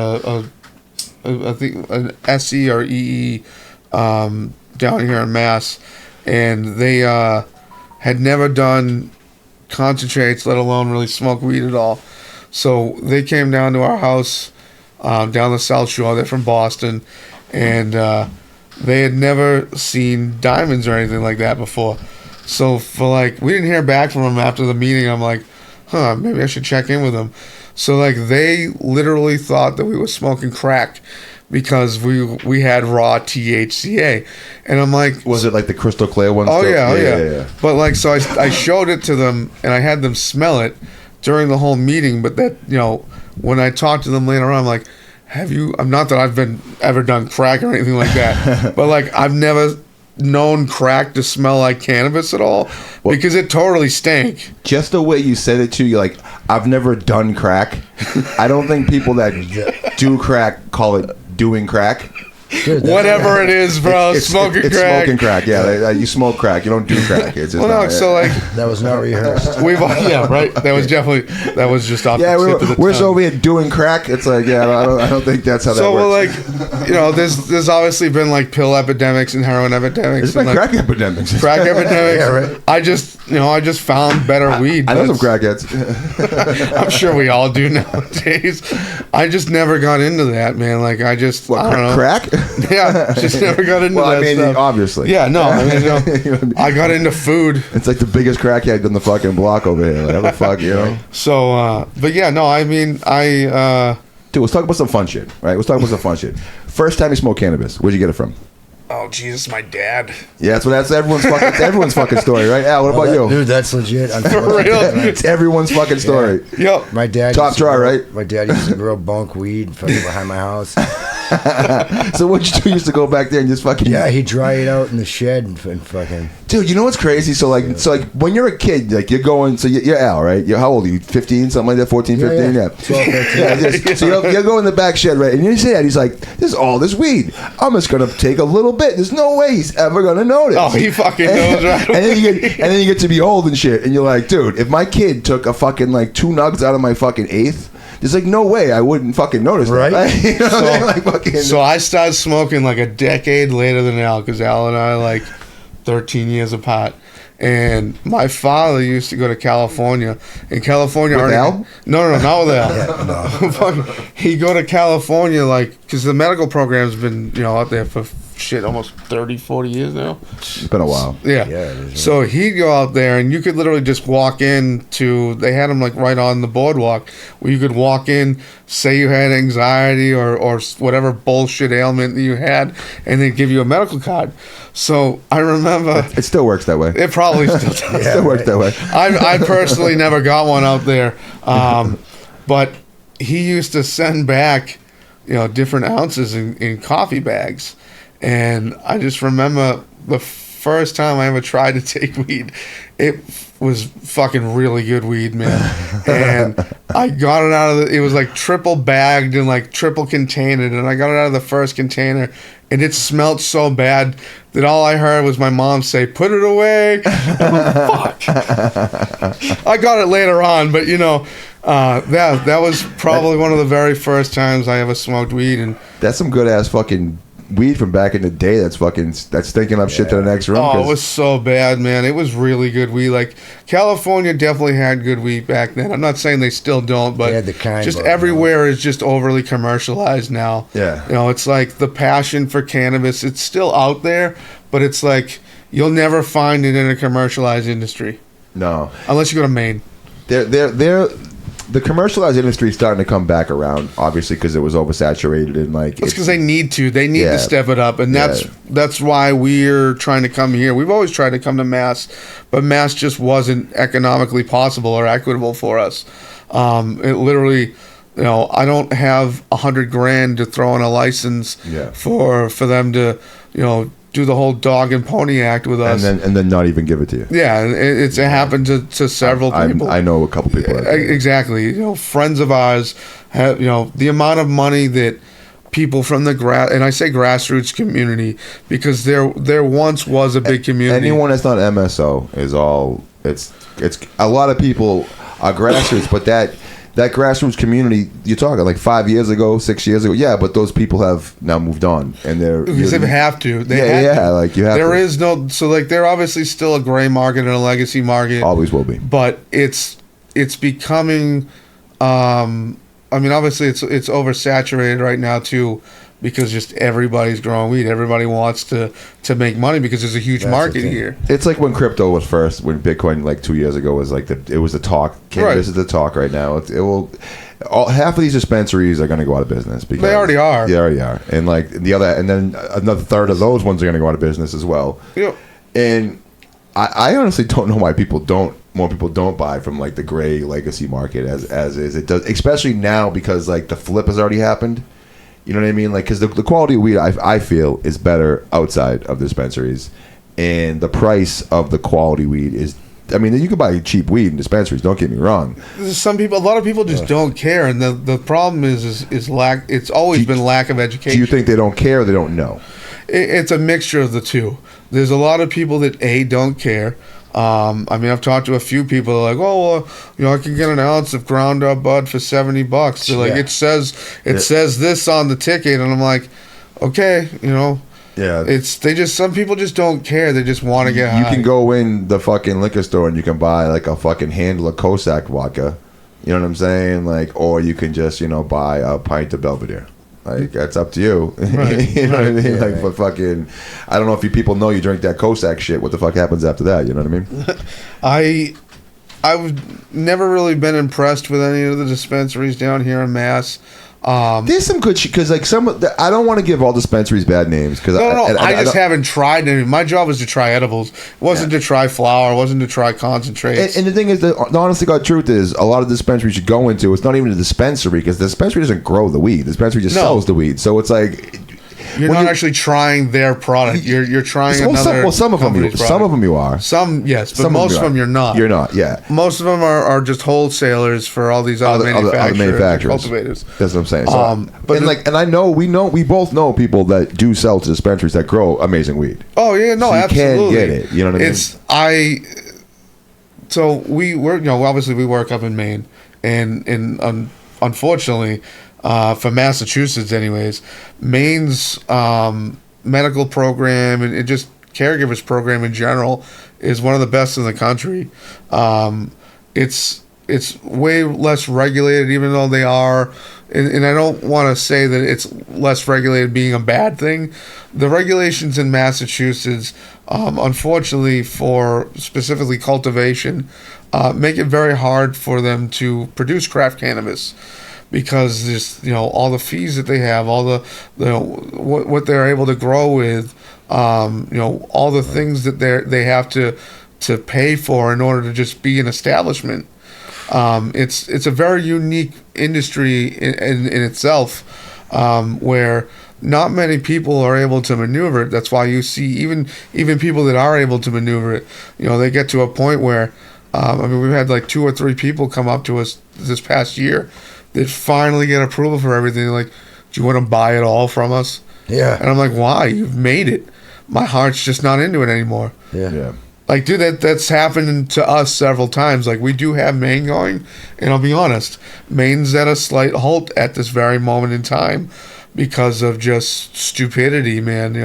I think an SE or EE down here in Mass, and they had never done concentrates, let alone really smoke weed at all. So they came down to our house down the South Shore. They're from Boston, and they had never seen diamonds or anything like that before. So we didn't hear back from them after the meeting. I'm like, maybe I should check in with them. So they literally thought that we were smoking crack because we had raw THCA, and I'm like, was it like the crystal clear one? Oh yeah. But so I showed it to them and I had them smell it during the whole meeting. But that when I talked to them later on, I'm like, have you? I'm not that I've ever done crack or anything like that, but I've never known crack to smell like cannabis at all because it totally stank. Just the way you said it too, you're like, I've never done crack. I don't think people that do crack call it doing crack. Dude, Whatever it is, bro, It's smoking crack. smoking crack. Yeah, you smoke crack. You don't do crack. It's just Well, no, not, so like that was not rehearsed. right. That was just off. yeah, the tip of the we're tongue. so over here doing crack. It's like, yeah, I don't think that's how that So works. well, like, there's obviously been like pill epidemics and heroin epidemics. It's been and, like, crack epidemics. crack epidemics. Yeah, right. I just found better weed. I know some That's- crackheads. I'm sure we all do nowadays. I just never got into that, man. Like I don't know. Crack? Yeah, just never got into Well, that I mean, stuff. obviously. Yeah, no. I mean, I got into food. It's like the biggest crackhead in the fucking block over here. Like, how the fuck, you know? So, but yeah, no. I mean, Dude, let's talk about some fun shit, right? Let's talk about some fun shit. First time you smoked cannabis, where'd you get it from? Oh Jesus, my dad. Yeah, that's everyone's fucking story, right? Al, what about you? Dude, that's legit. For real. It's everyone's fucking story. Yep. My dad Top used to drawer, grow- right? My dad used to grow bunk weed fucking behind my house. So what you do? You used to go back there and just fucking Yeah, he'd dry it out in the shed and fucking. Dude, you know what's crazy? So like when you're a kid, like you're going, so you're Al, right? How old are you? 15, something like that? 14, 15? Yeah. 12, 13. Yeah, so you'll go in the back shed, right? And you say that he's like, "There's all this weed. I'm just gonna take a little bit. There's no way he's ever gonna notice." Oh, he fucking knows, right? And then you get to be old and shit, and you're like, dude, if my kid took a fucking like 2 nugs out of my fucking eighth, there's like no way I wouldn't fucking notice that. Right? You know what I mean? Like fucking. So I started smoking like a decade later than Al, because Al and I are like 13 years apart. And my father used to go to California. In California, With Al? No, not with Al. He'd go to California, like, because the medical program's been, out there for almost 30, 40 years now. It's been a while. Yeah. Yeah, it is, So he'd go out there, and you could literally just walk in to. They had him like right on the boardwalk, where you could walk in, say you had anxiety or whatever bullshit ailment that you had, and they'd give you a medical card. So I remember It still works that way. it probably still does. It still works that way. I personally never got one out there, but he used to send back, different ounces in coffee bags. And I just remember the first time I ever tried to take weed, it was fucking really good weed, man. And I got it out of it was like triple bagged and like triple contained, and I got it out of the first container, and it smelled so bad that all I heard was my mom say, "Put it away." I'm like, fuck. I got it later on, but that was probably one of the very first times I ever smoked weed. And That's some good ass fucking weed from back in the day. That's stinking up shit to the next room. oh, 'cause it was so bad, man. It was really good weed. Like, California definitely had good weed back then. I'm not saying they still don't, but They had the kind, just but, everywhere is just overly commercialized now. Yeah. It's like the passion for cannabis. It's still out there, but it's like you'll never find it in a commercialized industry No, unless you go to Maine. they're the commercialized industry is starting to come back around, obviously, because it was oversaturated and like It's because they need to. They need Yeah. to step it up, and that's why we're trying to come here. We've always tried to come to Mass, but Mass just wasn't economically possible or equitable for us. It literally, I don't have $100,000 to throw in a license Yeah. for them to, do the whole dog and pony act with us. and then not even give it to you. Yeah, and it happened to several people. I know a couple people. Like that. Exactly. Friends of ours have, the amount of money that people from the and I say grassroots community because there once was a big community. Anyone that's not MSO is all. It's a lot of people are grassroots, but that grassroots community you're talking like 5 years ago, 6 years ago, yeah, but those people have now moved on and they're because they have to. They yeah, had yeah, to. like you have. There to. is no they're obviously still a gray market and a legacy market. Always will be. But it's becoming. Obviously it's oversaturated right now too, because just everybody's growing weed. Everybody wants to make money because there's a huge market here. It's like when crypto was first, when Bitcoin like 2 years ago was like it was the talk. Cannabis is the talk right now. Half of these dispensaries are going to go out of business because They already are. They already are, and like and then another third of those ones are going to go out of business as well. Yep. And I honestly don't know why more people don't buy from like the gray legacy market as is. It does, especially now because like the flip has already happened. You know what I mean? Like, because the quality of weed I feel is better outside of dispensaries, and the price of the quality weed is. I mean, you can buy cheap weed in dispensaries. Don't get me wrong. A lot of people just don't care, and the problem is lack. It's always been lack of education. Do you think they don't care or they don't know? It's a mixture of the two. There's a lot of people that don't care. I mean, I've talked to a few people like, oh, I can get an ounce of ground up bud for $70. They're like, it says this on the ticket, and I'm like, okay, Yeah, some people just don't care. They just want to get high. You can go in the fucking liquor store and you can buy like a fucking handle of Cossack vodka. You know what I'm saying? Like, or you can just buy a pint of Belvedere. Like, that's up to you. Right. You know what I mean? Yeah, like, but fucking, I don't know if you people know you drink that Cossack shit. What the fuck happens after that? You know what I mean? I've never really been impressed with any of the dispensaries down here in Mass. There's some good shit because like I don't want to give all dispensaries bad names because I just haven't tried any. My job was to try edibles. It wasn't to try flour. It wasn't to try concentrates. And the thing is, the honest to God truth is, a lot of dispensaries you go into, it's not even a dispensary because the dispensary doesn't grow the weed. The dispensary just sells the weed. So it's like you're not actually trying their product. You're trying some of them you are. Some yes, but most of them you're not. You're not. Yeah. Most of them are just wholesalers for all these other manufacturers. Cultivators. That's what I'm saying. So, we both know people that do sell to dispensaries that grow amazing weed. Oh yeah, no, so you absolutely. Can get it. You know what I mean? So we work. Obviously we work up in Maine, and unfortunately. For Massachusetts, anyways, Maine's medical program and just caregivers program in general is one of the best in the country. It's way less regulated, even though they are. And I don't want to say that it's less regulated being a bad thing. The regulations in Massachusetts, unfortunately, for specifically cultivation, make it very hard for them to produce craft cannabis. Because there's all the fees that they have, all the what they're able to grow with, all the things that they have to pay for in order to just be an establishment. It's a very unique industry in itself, where not many people are able to maneuver it. That's why you see even people that are able to maneuver it, they get to a point where, we've had like 2 or 3 people come up to us this past year. They finally get approval for everything. They're like, do you want to buy it all from us? Yeah. And I'm like, why? You've made it. My heart's just not into it anymore. Yeah. Like, dude, that's happened to us several times. Like, we do have Maine going, and I'll be honest, Maine's at a slight halt at this very moment in time because of just stupidity, man.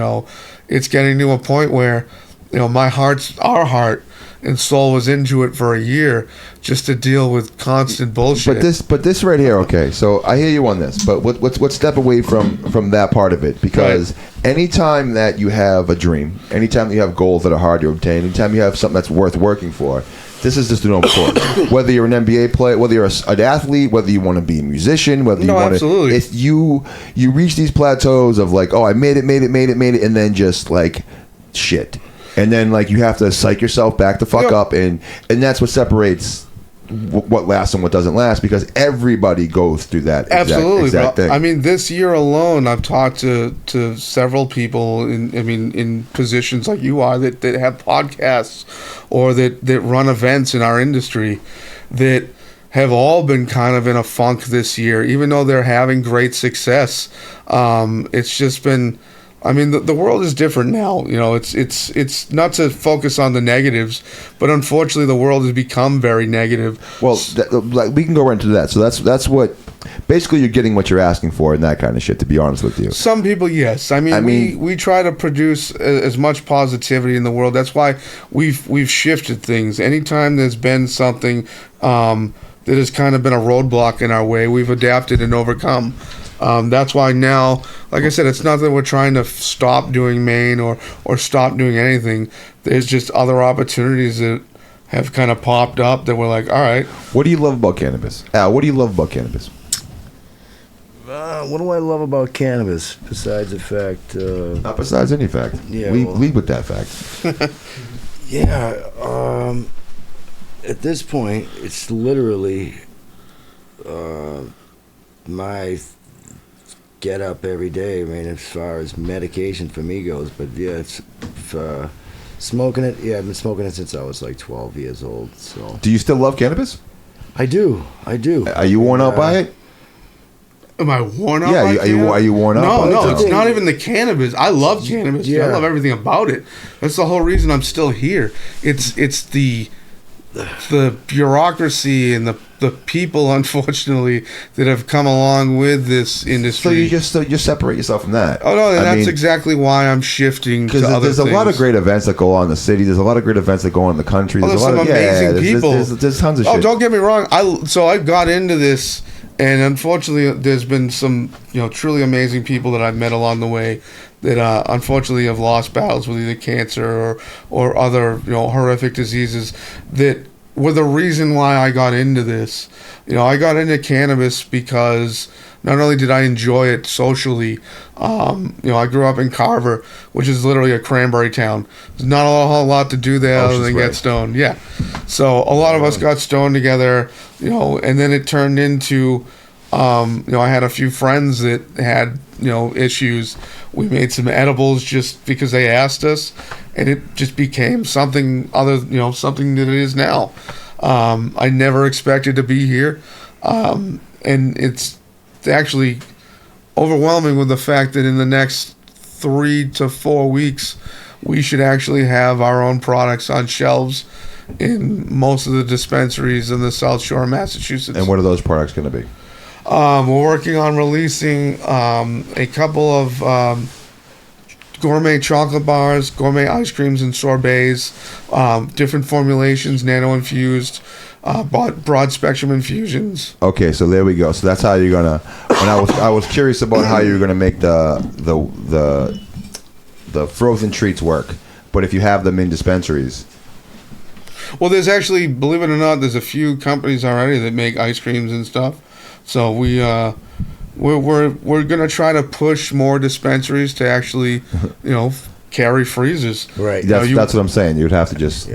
It's getting to a point where, our heart and soul was into it for a year just to deal with constant bullshit. But this right here, okay. So I hear you on this, but let's step away from that part of it because anytime that you have a dream, anytime that you have goals that are hard to obtain, anytime you have something that's worth working for, this is just the normal course. Whether you're an NBA player, whether you're an athlete, whether you want to be a musician, whether you want to, if you reach these plateaus of like, oh, I made it, and then just like shit. And then, like, you have to psych yourself back the fuck up, and that's what separates what lasts and what doesn't last, because everybody goes through that exact thing. I mean, this year alone, I've talked to several people in positions like you are that have podcasts or that run events in our industry that have all been kind of in a funk this year, even though they're having great success. It's just been... I mean, the world is different now. It's not to focus on the negatives, but unfortunately, the world has become very negative. Well, we can go right into that. So that's what basically you're getting what you're asking for and that kind of shit. To be honest with you, some people, yes. I mean, we try to produce as much positivity in the world. That's why we've shifted things. Anytime there's been something that has kind of been a roadblock in our way, we've adapted and overcome. That's why now, like I said, it's not that we're trying to stop doing Maine or stop doing anything. There's just other opportunities that have kind of popped up that we're like, all right. What do you love about cannabis? Al, what do you love about cannabis? What do I love about cannabis besides the fact... Not besides any fact. Yeah, lead with that fact. Yeah. At this point, it's literally my... get up every day. I mean, as far as medication for me goes, but yeah, it's Smoking it, yeah, I've been smoking it since I was like 12 years old. So Do you still love cannabis? I do. Are you worn out by it? Am I worn out? Yeah, by are you worn out? No, by no, it? it's not even the cannabis. I love cannabis. Yeah. I love everything about it. That's the whole reason I'm still here. It's the bureaucracy and the people, unfortunately, that have come along with this industry. So you separate yourself from that. Oh no, and I that's mean, exactly why I'm shifting to because other there's things. a lot of great events that go on in the city. There's a lot of great events that go on in the country. Oh, There's there's a lot some of amazing people. There's tons of Oh, shit. don't get me wrong. I got into this, and unfortunately, there's been some truly amazing people that I've met along the way that unfortunately have lost battles with either cancer or other horrific diseases that were the reason why I got into this. I got into cannabis because not only did I enjoy it socially, I grew up in Carver, which is literally a cranberry town. There's not a whole lot to do there other than get stoned. Yeah. So a lot of us got stoned together, and then it turned into, I had a few friends that had, issues. We made some edibles just because they asked us, and it just became something other, something that it is now. I never expected to be here, and it's actually overwhelming with the fact that in the next 3 to 4 weeks, we should actually have our own products on shelves in most of the dispensaries in the South Shore of Massachusetts. And what are those products going to be? We're working on releasing a couple of gourmet chocolate bars, gourmet ice creams and sorbets, different formulations, nano-infused, broad spectrum infusions. Okay, so there we go. So that's how you're gonna. When I was curious about how you're gonna make the frozen treats work, but if you have them in dispensaries. Well, there's actually, believe it or not, there's a few companies already that make ice creams and stuff. So we're gonna try to push more dispensaries to actually, carry freezers. Right. That's what I'm saying. You'd have to just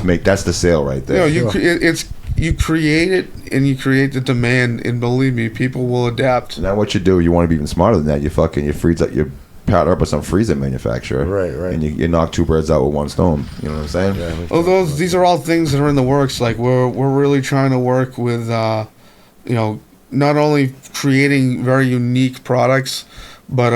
make that's the sale right there. You create it and you create the demand, and believe me, people will adapt. Now what you do, you want to be even smarter than that. You freeze up, you partner up with some freezer manufacturer, right, and you knock 2 birds out with 1 stone. You know what I'm saying? Yeah, well, these are all things that are in the works. Like we're really trying to work with, not only creating very unique products, but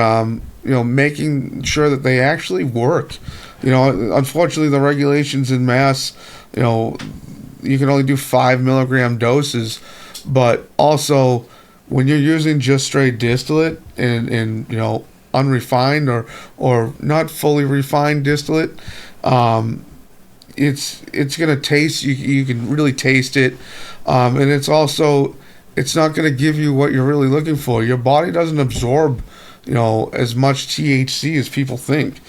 making sure that they actually work. Unfortunately, the regulations in Mass, you can only do 5 milligram doses, but also when you're using just straight distillate and unrefined or not fully refined distillate, it's gonna taste. You can really taste it, and it's not going to give you what you're really looking for. Your body doesn't absorb, as much THC as people think.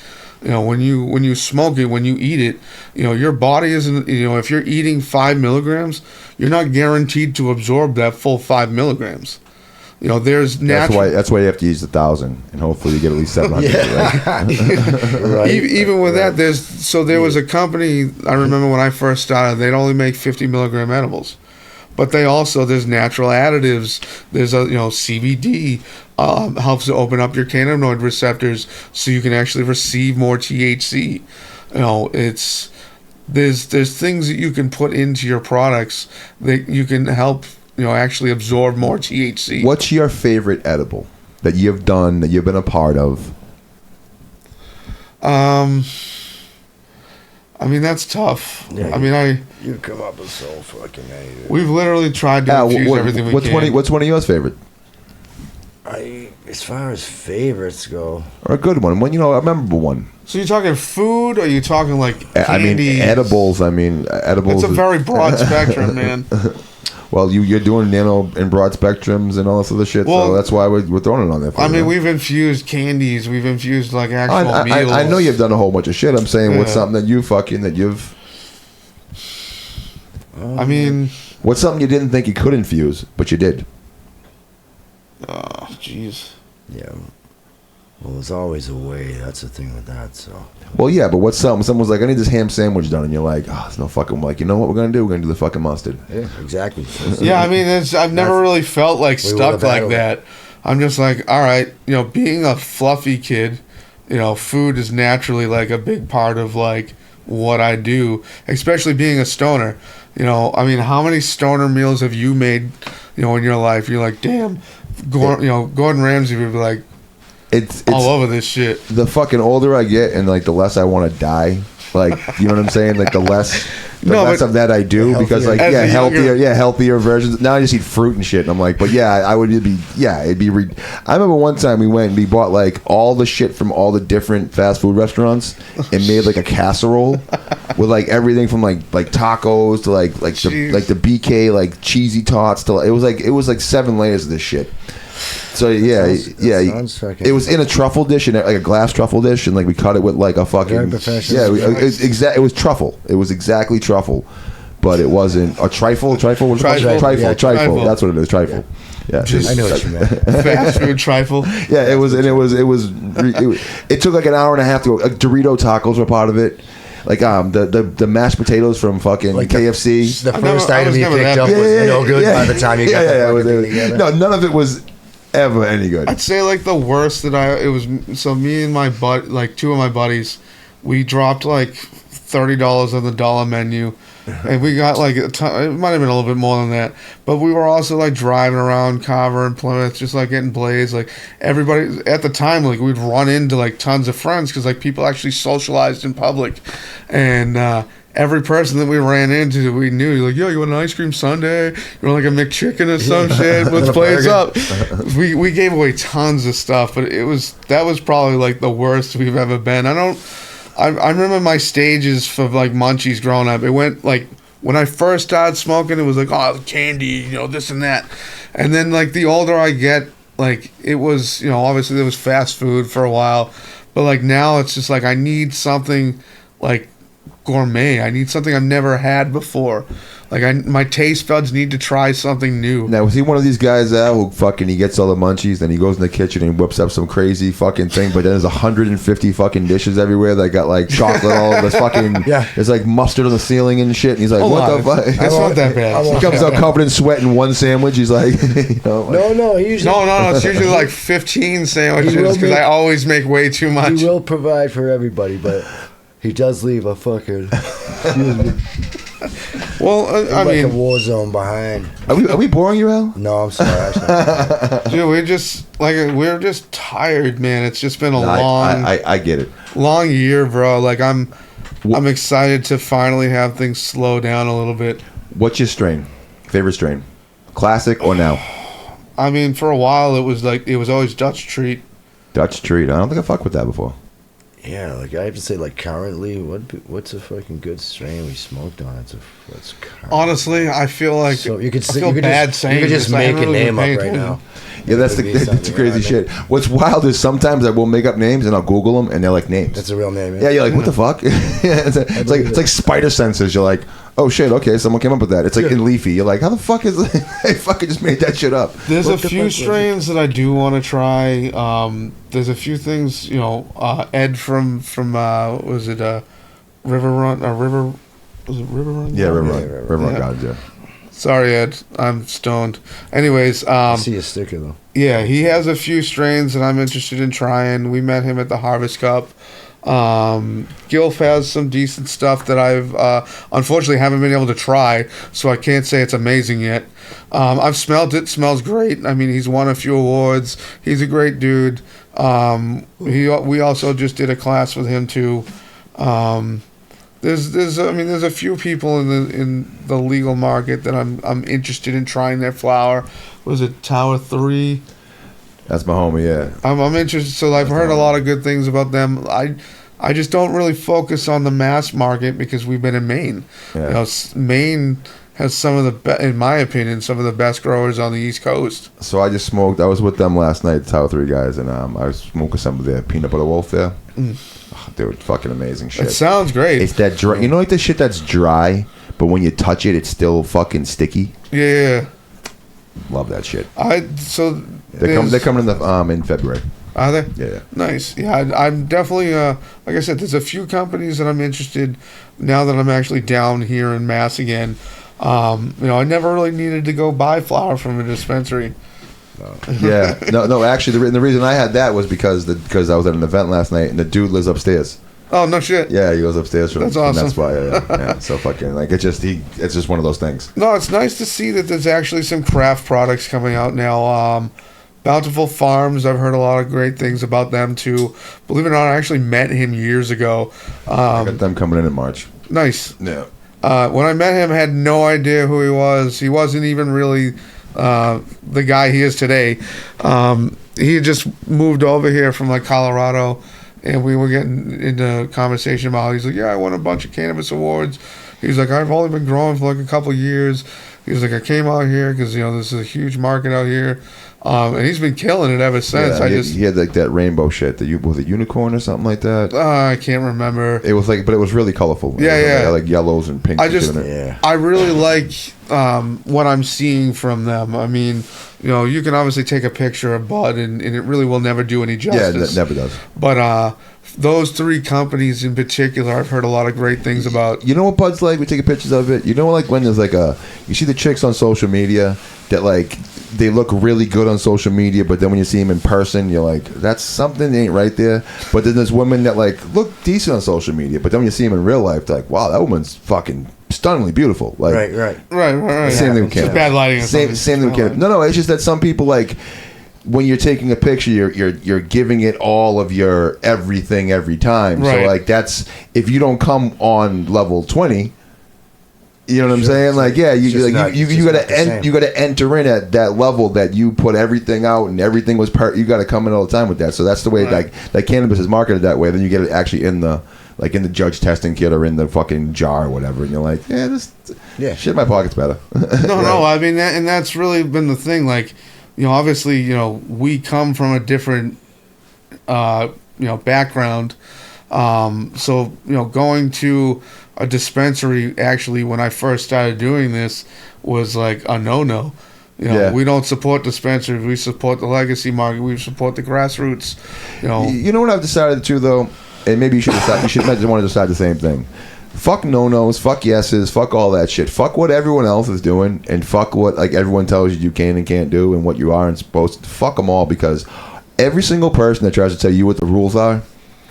When you smoke it, when you eat it, your body isn't, if you're eating 5 milligrams, you're not guaranteed to absorb that full 5 milligrams. There's natural. That's why you have to use 1,000, and hopefully you get at least 700. Right. Even with that, there was a company, I remember when I first started, they'd only make 50 milligram edibles. But there's natural additives. There's CBD helps to open up your cannabinoid receptors so you can actually receive more THC. There's things that you can put into your products that you can help actually absorb more THC. What's your favorite edible that you've done, that you've been a part of? That's tough. Yeah, you come up with so fucking many. We've literally tried to infuse everything we can. What's one of yours favorite? As far as favorites go, or a good one, a memorable one. So you're talking food, or are you talking like candy? Edibles. Edibles. It's a very broad spectrum, man. Well, you're doing nano and broad spectrums and all this other shit, so that's why we're throwing it on there. We've infused candies, we've infused like actual meals. I know you've done a whole bunch of shit. I'm saying, what's something that you've? What's something you didn't think you could infuse, but you did? Oh, jeez. Yeah. Well, there's always a way. That's the thing with that. So. Well, yeah, but what's something? Someone's like, I need this ham sandwich done, and you're like, oh, it's no fucking. Like, you know what we're gonna do? We're gonna do the fucking mustard. Yeah, exactly. Yeah, I've never really felt like stuck like that. I'm just like, all right, being a fluffy kid, food is naturally like a big part of like what I do, especially being a stoner. You know, I mean, how many stoner meals have you made, you know, in your life? You're like, damn, Gordon Ramsay would be like, it's all over this shit. The fucking older I get and like the less I want to die. Like, you know what I'm saying? Like the less of that I do, because like healthier versions. Now I just eat fruit and shit, and I'm like, but yeah, I would be it'd be. I remember one time we went and we bought like all the shit from all the different fast food restaurants and made like a casserole with like everything from like tacos to like the BK like cheesy tots to it was like 7 layers of this shit. So it was in a truffle dish, and like a glass truffle dish, and like we cut it with like a fucking it was truffle. It was exactly truffle, but it wasn't a trifle. Trifle. That's what it is. Trifle. Yeah, I know what you meant. Fast food trifle. Yeah, it was, and it took like an hour and a half to go. Dorito tacos were part of it. Like the mashed potatoes from fucking like KFC. The first item you picked up was no good by the time you got together. No, none of it was ever any good. I'd say like the worst that me and my like 2 of my buddies, we dropped like $30 on the dollar menu, and we got like it might have been a little bit more than that, but we were also like driving around Carver and Plymouth, just like getting blazed. Like everybody at the time, like we'd run into like tons of friends because like people actually socialized in public, and every person that we ran into, we knew, like, yo, you want an ice cream sundae? You want like a McChicken or some shit? Let's play this up. We gave away tons of stuff, but that was probably like the worst we've ever been. I remember my stages for like munchies growing up. It went like, when I first started smoking, it was like, oh, candy, you know, this and that. And then like the older I get, like it was, you know, obviously there was fast food for a while, but like now it's just like I need something like gourmet. I need something I've never had before. Like my taste buds need to try something new. Now, was he one of these guys who fucking he gets all the munchies, then he goes in the kitchen and whips up some crazy fucking thing, but then there's 150 fucking dishes everywhere that got like chocolate all over this fucking there's like mustard on the ceiling and shit, and he's like, what the fuck? It's not that bad. He comes out covered in sweat in one sandwich. He's like, you know, no, usually it's usually like 15 sandwiches because I always make way too much. He will provide for everybody, but he does leave a fucking well, I mean, a war zone behind. Are we boring you, Al? No, I'm sorry. Dude, we're just tired, man. It's just been I get it. Long year, bro. Like I'm excited to finally have things slow down a little bit. What's your strain? Favorite strain? Classic or now? I mean, for a while it was always Dutch Treat. Dutch Treat. I don't think I fucked with that before. Yeah, like I have to say, like currently, what's a fucking good strain we smoked on? What's current? Honestly, I feel like so you could just make a name up right now. Yeah, that's the crazy shit. What's wild is sometimes I will make up names and I'll Google them and they're like names. That's a real name. Yeah, you're like, what the fuck? It's like spider senses. You're like, oh shit, okay, someone came up with that. It's like in Leafy. You're like, how the fuck is I fucking just made that shit up. There's a few strains that I do want to try. There's a few things, you know, Ed from was it River Run or River? Was it River Run? Yeah, River Run Gardens, yeah. Sorry, Ed. I'm stoned. Anyways, I see a sticker though. Yeah, he has a few strains that I'm interested in trying. We met him at the Harvest Cup. Gilf has some decent stuff that I've unfortunately haven't been able to try, so I can't say it's amazing yet. I've smelled it. Smells great. I mean, he's won a few awards. He's a great dude. We also just did a class with him too. There's a few people in the legal market that I'm interested in trying their flower. Was it Tower 3? That's my homie, yeah. I'm interested. So I've heard a lot of good things about them. I just don't really focus on the mass market because we've been in Maine. Yeah. You know, Maine has some of the in my opinion, some of the best growers on the East Coast. So I just smoked. I was with them last night, the Tower 3 guys, and I was smoking some of their peanut butter wolf there. Oh, dude, fucking amazing shit. It sounds great. It's that dry. You know, like the shit that's dry, but when you touch it, it's still fucking sticky. Yeah. Love that shit. They're coming in February. Are they? Yeah. Nice. Yeah, I'm definitely like I said, there's a few companies that I'm interested now that I'm actually down here in Mass again. I never really needed to go buy flower from a dispensary. No. Actually, the reason I had that was because I was at an event last night and the dude lives upstairs. Oh, no shit. Yeah, he goes upstairs from That's from awesome. that spot. Yeah. So fucking like it's just one of those things. No, it's nice to see that there's actually some craft products coming out now. Bountiful Farms, I've heard a lot of great things about them too. Believe it or not, I actually met him years ago. I got them coming in March. Nice. Yeah. When I met him, I had no idea who he was. He wasn't even really the guy he is today. He had just moved over here from like Colorado, and we were getting into conversation about. He's like, "Yeah, I won a bunch of cannabis awards." He's like, "I've only been growing for like a couple of years." He's like, "I came out here because this is a huge market out here." And he's been killing it ever since. Yeah, he had like that rainbow shit. Was it unicorn or something like that? I can't remember. It was like, but it was really colorful. Yeah. Like yellows and pinks. I really like what I'm seeing from them. I mean, you can obviously take a picture of bud, and it really will never do any justice. Yeah, that never does. But those three companies in particular, I've heard a lot of great things about. You know what bud's like? We take pictures of it. You know, like when there's like you see the chicks on social media that like they look really good on social media, but then when you see them in person, you're like, that's something that ain't right there. But then there's women that like look decent on social media, but then when you see them in real life, they're like, wow, that woman's fucking stunningly beautiful. Like, Right. Same thing with cannabis. Bad lighting. Same thing with cannabis. No, it's just that some people like. When you're taking a picture, you're giving it all of your everything every time. Right. So like that's if you don't come on level 20, you know what I'm saying? Like you gotta enter in at that level that you put everything out and everything was you gotta come in all the time with that. So that's the way like cannabis is marketed that way. Then you get it actually in the judge testing kit or in the fucking jar or whatever, and you're like, shit in my pocket's better. No, I mean and that's really been the thing. Like, obviously, we come from a different, background. So, going to a dispensary, actually, when I first started doing this, was like a no-no. We don't support dispensaries. We support the legacy market. We support the grassroots. You know what I've decided to, though? And maybe you should decide. You should want to decide the same thing. Fuck no-nos, fuck yeses, fuck all that shit. Fuck what everyone else is doing, and fuck what like everyone tells you can and can't do, and what you are and supposed to. Fuck them all, because every single person that tries to tell you what the rules are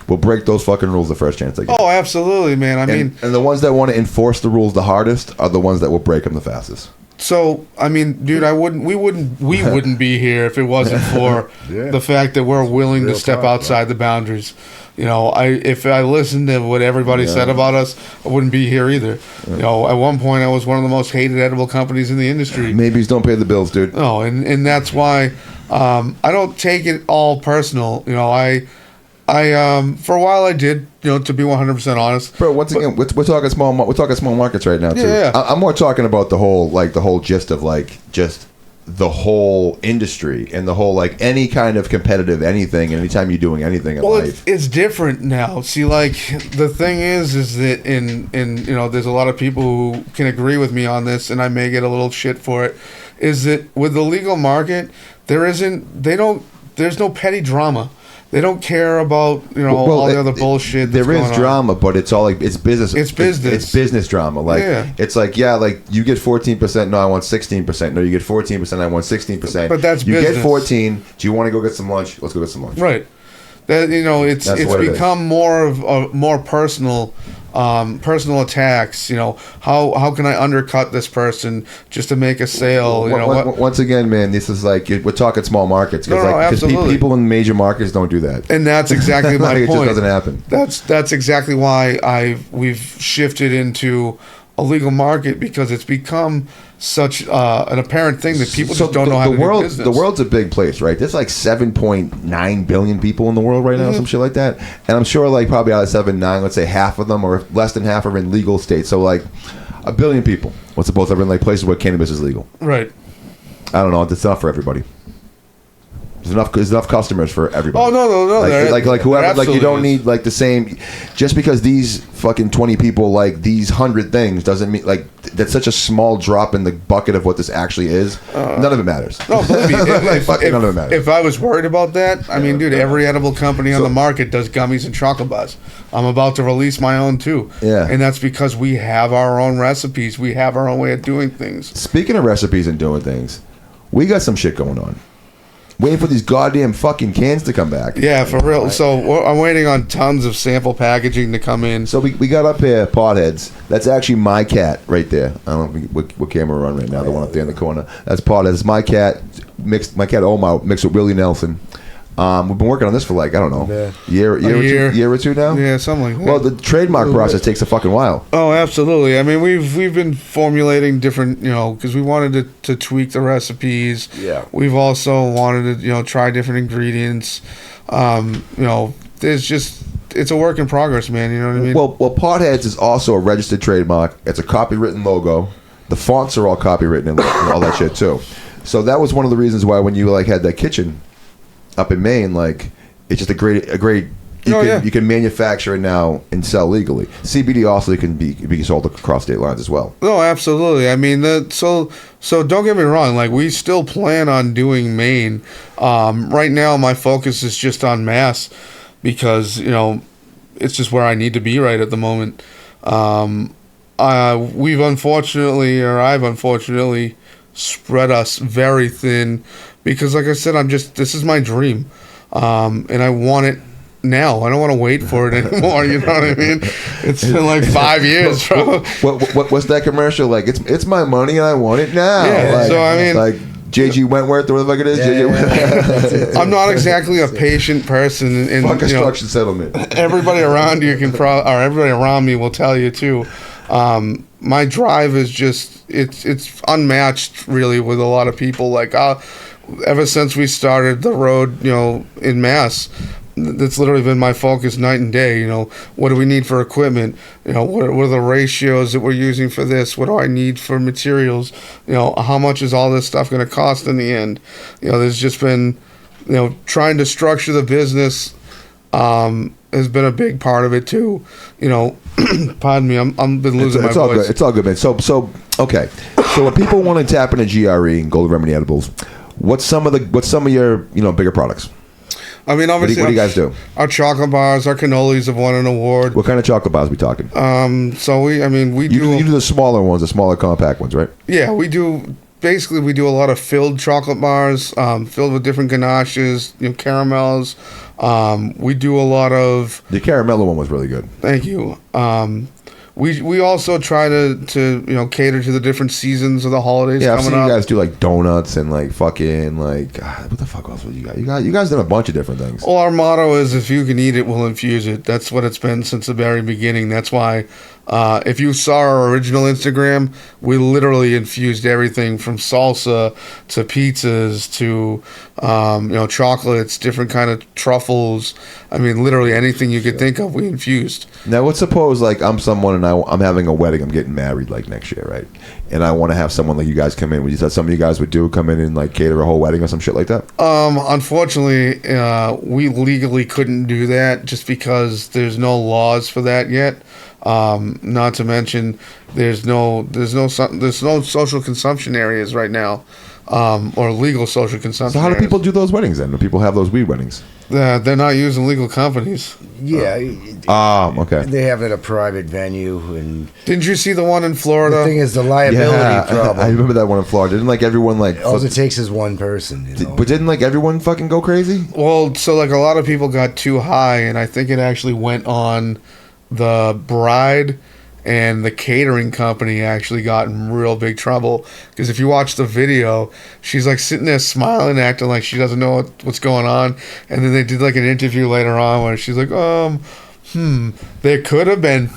will break those fucking rules the first chance they get. Oh, absolutely, man. And the ones that want to enforce the rules the hardest are the ones that will break them the fastest. So, I mean, dude, we wouldn't be here if it wasn't for the fact that we're willing to step outside the boundaries. If I listened to what everybody said about us, I wouldn't be here either. At one point, I was one of the most hated edible companies in the industry. Maybes don't pay the bills, dude. No, and that's why I don't take it all personal. I for a while I did, to be 100% honest. Bro, once again, we're talking small markets right now too. Yeah. I'm more talking about the whole gist of like just the whole industry and the whole like any kind of competitive anything, anytime you're doing anything in life. It's different now. See, like the thing is that in there's a lot of people who can agree with me on this, and I may get a little shit for it. Is that with the legal market, there's no petty drama. They don't care about all the other bullshit. There is drama, but it's all like it's business. It's business. It's business drama. Like it's like like you get 14%. No, I want 16%. No, you get 14%. I want 16%. But that's you business. Get 14. Do you want to go get some lunch? Let's go get some lunch. Right. That it's become more of a more personal attacks. How can I undercut this person just to make a sale? Once again, man, this is like we're talking small markets because people in major markets don't do that, and that's exactly my point. It just doesn't happen. That's exactly why we've shifted into a legal market, because it's become such an apparent thing that people just don't know how to do business. The world's a big place, right? There's like 7.9 billion people in the world right now, some shit like that. And I'm sure like probably out of 7.9, let's say half of them or less than half are in legal states. So like 1 billion people. What's supposed to be in like places where cannabis is legal. Right. I don't know. It's not for everybody. There's enough customers for everybody. Oh no! Like whoever, like you don't need like the same. Just because these fucking 20 people like these 100 things doesn't mean like that's such a small drop in the bucket of what this actually is. None of it matters. No, believe me, none of it matters. If I was worried about that, I mean, dude, every edible company on the market does gummies and chocolate bars. I'm about to release my own too. Yeah, and that's because we have our own recipes. We have our own way of doing things. Speaking of recipes and doing things, we got some shit going on. waiting for these goddamn fucking cans to come back. Yeah, for real. So I'm waiting on tons of sample packaging to come in. So we got up here, Potheads. That's actually my cat right there. I don't know what camera we're on right now. The one up there in the corner. That's Potheads. It's my cat. My cat Omar mixed with Willie Nelson. We've been working on this for like, I don't know, year or two now. Yeah, something like that. Well, the trademark process takes a fucking while. Oh, absolutely. I mean, we've been formulating different, because we wanted to tweak the recipes. Yeah. We've also wanted to, try different ingredients. There's just, it's a work in progress, man. You know what I mean? Well, Potheads is also a registered trademark. It's a copywritten logo. The fonts are all copywritten and all that shit too. So that was one of the reasons why when you like had that kitchen up in Maine, like it's just a great you can manufacture it now and sell legally. CBD also can be sold across state lines as well. No, absolutely. I mean, so don't get me wrong. Like we still plan on doing Maine. Right now, my focus is just on Mass because it's just where I need to be right at the moment. I've unfortunately spread us very thin. Because, like I said, this is my dream, and I want it now. I don't want to wait for it anymore. You know what I mean? It's been like 5 years, bro. What's that commercial like? It's my money and I want it now. Yeah. So I mean, like J.G. Wentworth or whatever the fuck it is. I'm not exactly a patient person. And fuck construction settlement. Everybody around you everybody around me will tell you too. My drive is just it's unmatched really with a lot of people. Like ever since we started the road, in Mass, that's literally been my focus night and day. What do we need for equipment? What are the ratios that we're using for this? What do I need for materials? How much is all this stuff going to cost in the end? There's just been, trying to structure the business has been a big part of it too. Pardon me, I'm been losing my voice. It's all good, man. So okay. So when people want to tap into GRE and Golden Remedy Edibles, what's some of your bigger products? I mean, obviously, what do you guys do? Our chocolate bars, our cannolis have won an award. What kind of chocolate bars are we talking? So we do the smaller ones, the smaller compact ones, right? Yeah, we do. Basically, we do a lot of filled chocolate bars, filled with different ganaches, caramels. We do a lot of... The caramello one was really good. Thank you. We also try to cater to the different seasons of the holidays. Yeah, I've coming seen up. You guys do like donuts and like fucking like what the fuck else would you guys? You guys done a bunch of different things. Well, our motto is if you can eat it, we'll infuse it. That's what it's been since the very beginning. That's why if you saw our original Instagram, we literally infused everything from salsa to pizzas to chocolates, different kind of truffles. I mean, literally anything you could think of, we infused. Now, let's suppose like I'm someone and I'm having a wedding. I'm getting married like next year, right? And I want to have someone like you guys come in. Would you say some of you guys would come in and like cater a whole wedding or some shit like that? Unfortunately, we legally couldn't do that just because there's no laws for that yet. Not to mention, there's no social consumption areas right now, or legal social consumption. So how do areas. people do those weddings then? Do people have those weed weddings? They're not using legal companies. Yeah. Okay. They have it at a private venue, and didn't you see the one in Florida? the thing is the liability problem. I remember that one in Florida. Didn't like everyone like? All it takes is one person. But didn't like everyone fucking go crazy? Well, so like a lot of people got too high, and I think it actually went on the bride, and the catering company actually got in real big trouble because if you watch the video, she's like sitting there smiling, acting like she doesn't know what's going on, and then they did like an interview later on where she's like, there could have been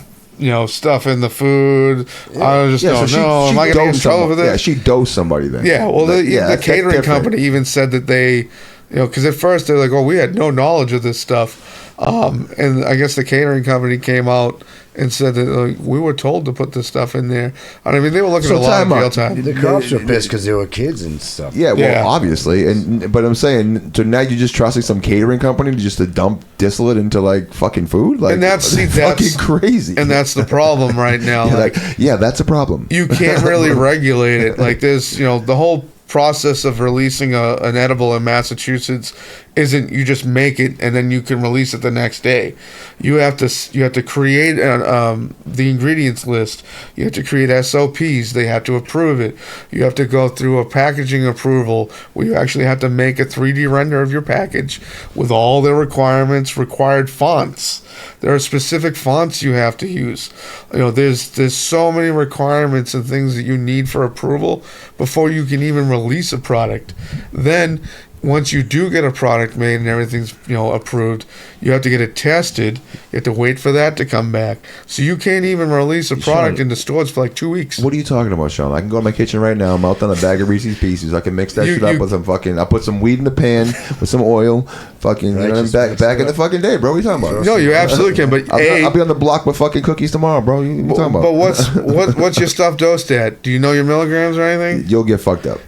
stuff in the food. I just don't know. Am I gonna get in trouble for this? Yeah, she dosed somebody then. Yeah, well, the catering company even said that they, because at first they're like, we had no knowledge of this stuff. And I guess the catering company came out and said that we were told to put this stuff in there. I mean, they were looking at a lot of jail time. The cops were pissed because they were kids and stuff. Yeah, well, obviously, but I'm saying, so now you're just trusting some catering company to dump distillate into like fucking food, like, and that's fucking crazy. And that's the problem right now. That's a problem. You can't really regulate it. Like there's, the whole process of releasing an edible in Massachusetts isn't you just make it and then you can release it the next day. You have to create the ingredients list. You have to create SOPs. They have to approve it. You have to go through a packaging approval where you actually have to make a 3D render of your package with all the required fonts. There are specific fonts you have to use. There's so many requirements and things that you need for approval before you can even release a product. Then once you do get a product made and everything's approved, you have to get it tested. You have to wait for that to come back. So you can't even release a product into stores for like 2 weeks. What are you talking about, Sean? I can go to my kitchen right now, melt down a bag of Reese's Pieces. I can mix that shit up with some fucking. I put some weed in the pan with some oil. Fucking, back in the fucking day, bro. What are you talking about? No, you absolutely can. But I'll be on the block with fucking cookies tomorrow, bro. What are you talking about? But what's your stuff dosed at? Do you know your milligrams or anything? You'll get fucked up.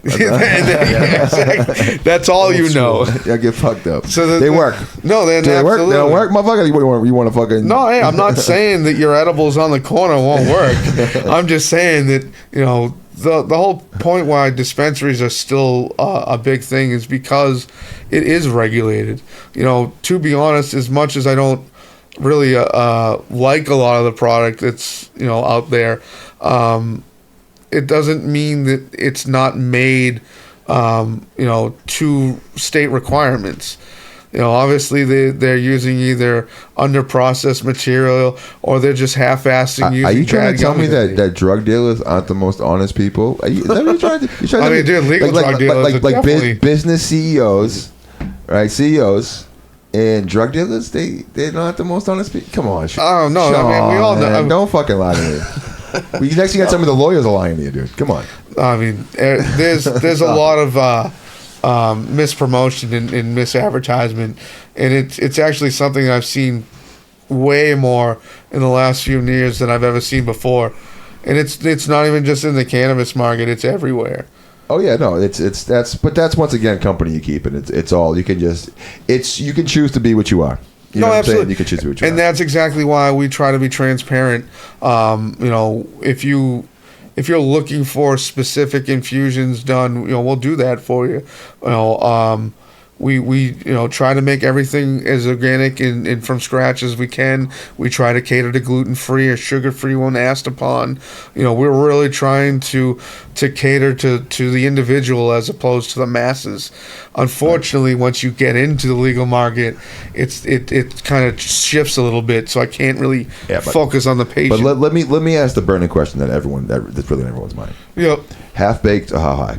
That's all you know. You'll get fucked up. So they work. No, they work. They don't work, motherfucker. You want to fucking? No, hey, I'm not saying that your edibles on the corner won't work. I'm just saying that the whole point why dispensaries are still a big thing is because it is regulated. To be honest, as much as I don't really like a lot of the product that's out there, it doesn't mean that it's not made to state requirements. Obviously they're using either under processed material or they're just half-assing using. Are you trying to tell me gummies. that drug dealers aren't the most honest people? Is that what you're trying to dude, legal drug dealers are definitely business CEOs, right? CEOs and drug dealers, they're not the most honest people. Come on, oh no, Sean, I mean, we all know. Don't fucking lie to me. Next thing you got, some of the lawyers are lying to you, dude. Come on. I mean, there's a lot of mispromotion and misadvertisement, and it's actually something I've seen way more in the last few years than I've ever seen before, and it's not even just in the cannabis market; it's everywhere. Oh yeah, no, that's once again company you keep, and it's all you can you can choose to be what you are. You know what I'm saying? You can choose to be what you are, and that's exactly why we try to be transparent. If you're looking for specific infusions done, we'll do that for you. We try to make everything as organic and from scratch as we can. We try to cater to gluten-free or sugar-free when asked upon. We're really trying to cater to the individual as opposed to the masses. Unfortunately, once you get into the legal market, it kind of shifts a little bit. So I can't really focus on the patient. But let me ask the burning question that that's really in everyone's mind. Yep. Half baked or how high?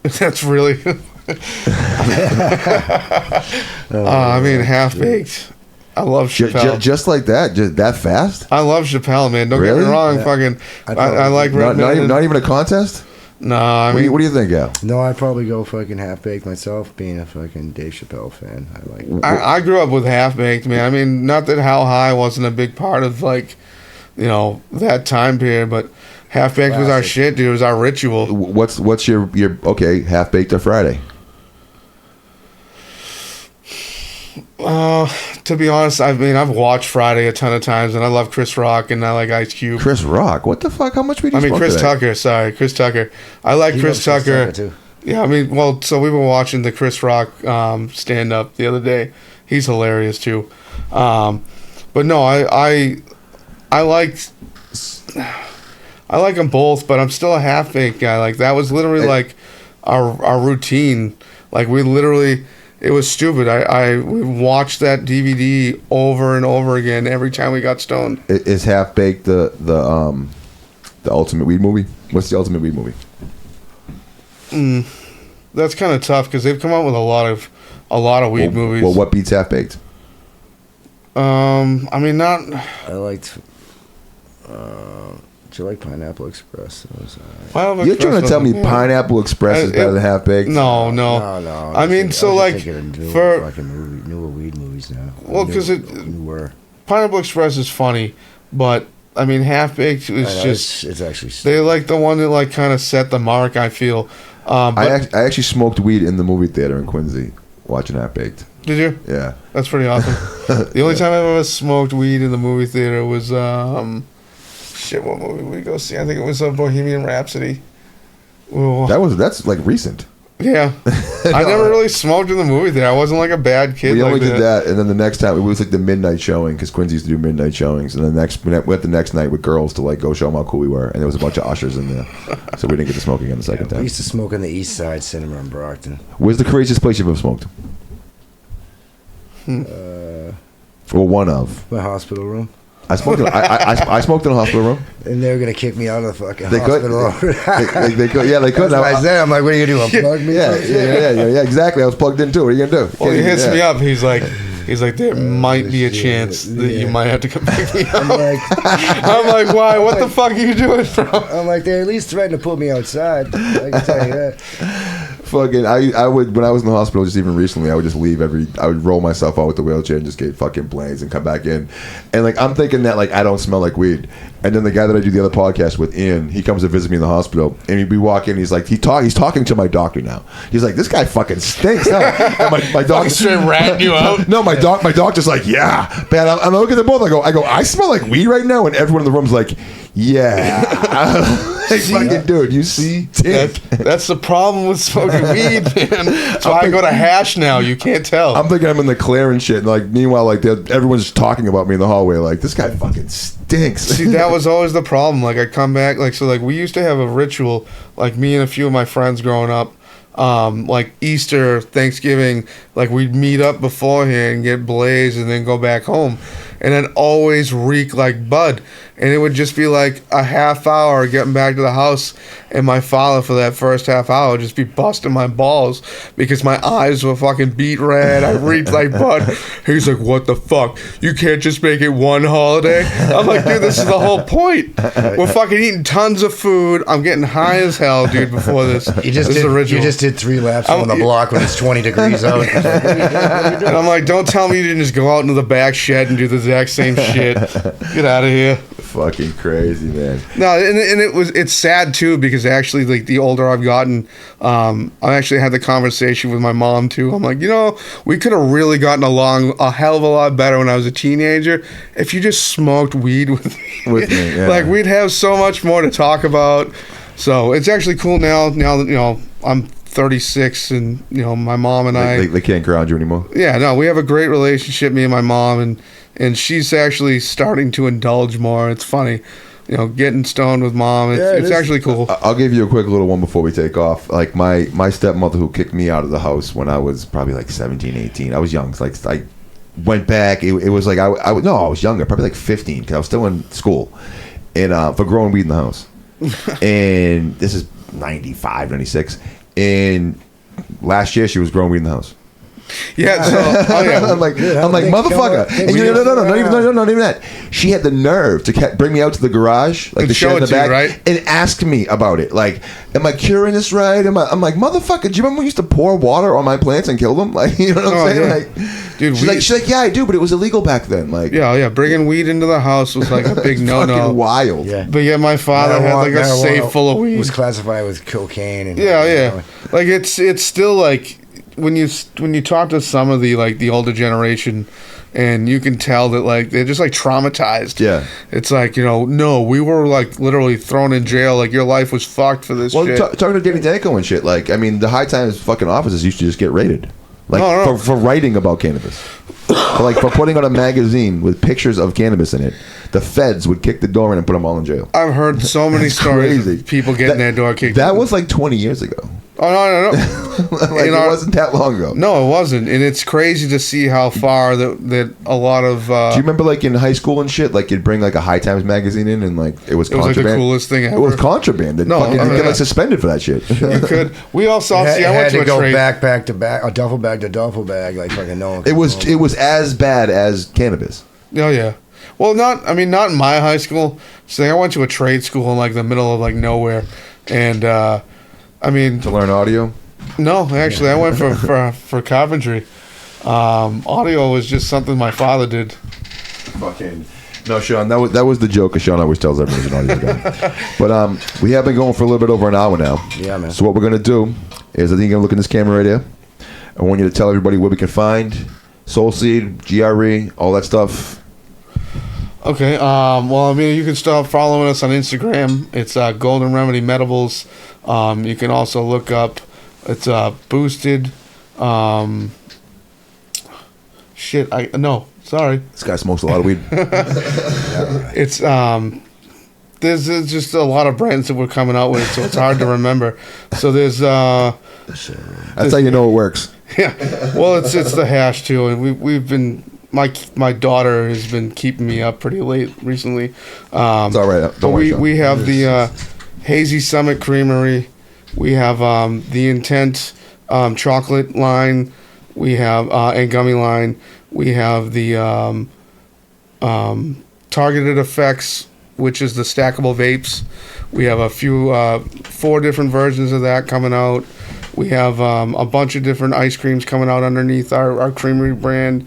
That's really. I mean, half baked. I love Chappelle. Just like that, just that fast. I love Chappelle, man. Don't get me wrong. Yeah. Fucking, I like not even a contest. No, I mean, what do you think, Al? No, I'd probably go fucking half baked myself, being a fucking Dave Chappelle fan. I grew up with half baked, man. I mean, not that How High wasn't a big part of that time period, but half baked was our shit, dude. It was our ritual. What's your okay half baked or Friday? To be honest, I've watched Friday a ton of times, and I love Chris Rock, and I like Ice Cube. Chris Rock? What the fuck? How much weed? Chris Tucker. Sorry, Chris Tucker. I like Chris Tucker too. Yeah, so we were watching the Chris Rock stand up the other day. He's hilarious too. But no, I like them both, but I'm still a half baked guy. Like that was literally like our routine. Like we literally. It was stupid. We watched that DVD over and over again every time we got stoned. Is Half Baked the ultimate weed movie? What's the ultimate weed movie? That's kind of tough because they've come out with a lot of weed movies. Well, what beats Half Baked? Not. I liked. Do you like Pineapple Express? You're trying to tell me Pineapple Express is better than Half Baked? No. I mean, so like for fucking newer weed movies now. Well, because Pineapple Express is funny, but I mean, Half Baked is just it's actually they like the one that like kind of set the mark. I feel. I actually smoked weed in the movie theater in Quincy watching Half Baked. Did you? Yeah. That's pretty awesome. The only time I've ever smoked weed in the movie theater was what movie did we go see? I think it was Bohemian Rhapsody. That's like recent. Yeah, I never really smoked in the movie theater. I wasn't like a bad kid. We only like did that, and then the next time it was like the midnight showing because Quincy used to do midnight showings, and we went the next night with girls to like go show them how cool we were, and there was a bunch of ushers in there, so we didn't get to smoke again the second We time. used to smoke on the East Side Cinema in Brockton. Where's the craziest place you've ever smoked? Well, one of. My hospital room. I smoked. I smoked in a hospital room. And they were gonna kick me out of the fucking They could. hospital. They could. Yeah, they could. That's what I said. I'm like, what are you gonna do? Unplug me? Yeah. Exactly. I was plugged in too. What are you gonna do? Well, he hits me up. He's like, there might be a shit. chance that you Yeah. might have to come pick me I'm up. like, I'm like, why? What the fuck are you doing, bro? I'm like, they at least threatened to put me outside. I can tell you that. Fucking, I would, when I was in the hospital just even recently, I would just leave I would roll myself out with the wheelchair and just get fucking blaze and come back in. And like, I'm thinking that like, I don't smell like weed. And then the guy that I do the other podcast with, Ian, he comes to visit me in the hospital and we walk in, he's like, he's talking to my doctor now. He's like, this guy fucking stinks. No. And my doctor straight ratting you out. No, my doctor's like, yeah. Man, I'm looking at them both. I go, I smell like weed right now. And everyone in the room's like, yeah. Like, fucking dude, you see? That's the problem with smoking weed, man. That's why I go to hash now. You can't tell. I'm thinking I'm in the Claire and shit. And like, meanwhile, like everyone's just talking about me in the hallway. Like, this guy fucking stinks. See, that was always the problem. Like, I come back, like, so, like, we used to have a ritual, like, me and a few of my friends growing up, like Easter, Thanksgiving, like, we'd meet up beforehand, get blazed, and then go back home. And then always reek like bud. And it would just be like a half hour getting back to the house, and my father for that first half hour would just be busting my balls because my eyes were fucking beet red. I reeked like bud. He's like, what the fuck? You can't just make it one holiday? I'm like, dude, this is the whole point. We're fucking eating tons of food. I'm getting high as hell, dude, before this. You just did 3 laps on the block when it's 20 degrees out. And I'm like, don't tell me you didn't just go out into the back shed and do the exact same shit. Get out of here. Fucking crazy, man. No, and it's sad too because actually, like, the older I've gotten, I actually had the conversation with my mom too. I'm like, we could have really gotten along a hell of a lot better when I was a teenager if you just smoked weed with me. Yeah. Like, we'd have so much more to talk about. So it's actually cool now that I'm 36 and my mom and I They can't ground you anymore. Yeah, no, we have a great relationship, me and my mom, and she's actually starting to indulge more. It's funny, getting stoned with mom. It's actually cool. I'll give you a quick little one before we take off. Like my stepmother, who kicked me out of the house when I was probably like 17, 18. I was young. So like I went back. It was like I was younger, probably like 15, because I was still in school, and for growing weed in the house. And this is 95, 96. And last year she was growing weed in the house. Yeah, so I'm like, motherfucker. And not even that. She had the nerve to bring me out to the garage, like and the shed in the back, right? and ask me about it. Like, am I curing this right? I'm like, motherfucker, do you remember we used to pour water on my plants and kill them? Like, you know what I'm saying? Yeah. Like, dude, she's like, yeah, I do, but it was illegal back then. Like, yeah, bringing weed into the house was like a big no-no. Fucking wild. Yeah. But yeah, my father had like a safe full of weed. Was classified with cocaine and Like it's still like when you talk to some of the older generation, and you can tell that like they're just like traumatized. Yeah. It's like, no, we were like literally thrown in jail. Like, your life was fucked for this shit. Talking to Danny Danko and shit. Like, I mean, the High Times fucking offices used to just get raided. Like, No. For writing about cannabis. for putting out a magazine with pictures of cannabis in it. The feds would kick the door in and put them all in jail. I've heard so many stories of people getting their door kicked. That was like 20 years ago. Oh, no. Like, it wasn't that long ago. No, it wasn't. And it's crazy to see how far that a lot of... Do you remember, like, in high school and shit, like, you'd bring, like, a High Times magazine in and, like, it was contraband? It was, like, the coolest thing ever. It was contraband. You'd get, like, suspended for that shit. You could. We all saw... I went to to go trade. backpack to back, a duffel bag to duffel bag, like fucking no one. It was as bad as cannabis. Oh, yeah. Well, not in my high school. So I went to a trade school in, like, the middle of, like, nowhere. And, To learn audio? No, actually, I went for carpentry. Audio was just something my father did. Fucking no, Sean. That was the joke. Sean always tells everybody he's an audio guy. But we have been going for a little bit over an hour now. Yeah, man. So what we're gonna do is, I think you're gonna look in this camera right here. I want you to tell everybody where we can find Soul Seed, GRE, all that stuff. Okay. Well, I mean, you can start following us on Instagram. It's Golden Remedy Medibles. You can also look up It's boosted. Sorry. This guy smokes a lot of weed. It's there's just a lot of brands that we're coming out with, so it's hard to remember. So there's That's how you know it works. yeah. Well, it's the hash too, and we've been my daughter has been keeping me up pretty late recently. It's all right. But Don't worry, Sean. we have the Hazy Summit Creamery. We have the Intent chocolate line. We have and gummy line. We have the Targeted Effects, which is the stackable vapes. We have a few 4 different versions of that coming out. We have a bunch of different ice creams coming out underneath our creamery brand.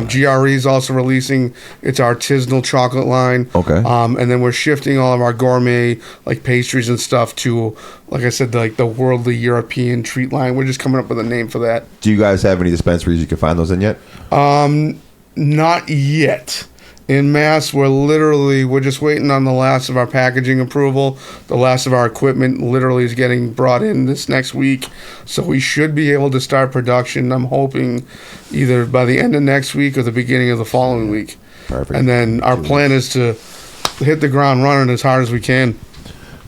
GRE is also releasing its artisanal chocolate line. Okay. And then we're shifting all of our gourmet like pastries and stuff to, like I said, the worldly European treat line. We're just coming up with a name for that. Do you guys have any dispensaries you can find those in yet? Not yet. In Mass, we're just waiting on the last of our packaging approval. The last of our equipment literally is getting brought in this next week. So we should be able to start production, I'm hoping, either by the end of next week or the beginning of the following week. Perfect. And then our plan is to hit the ground running as hard as we can.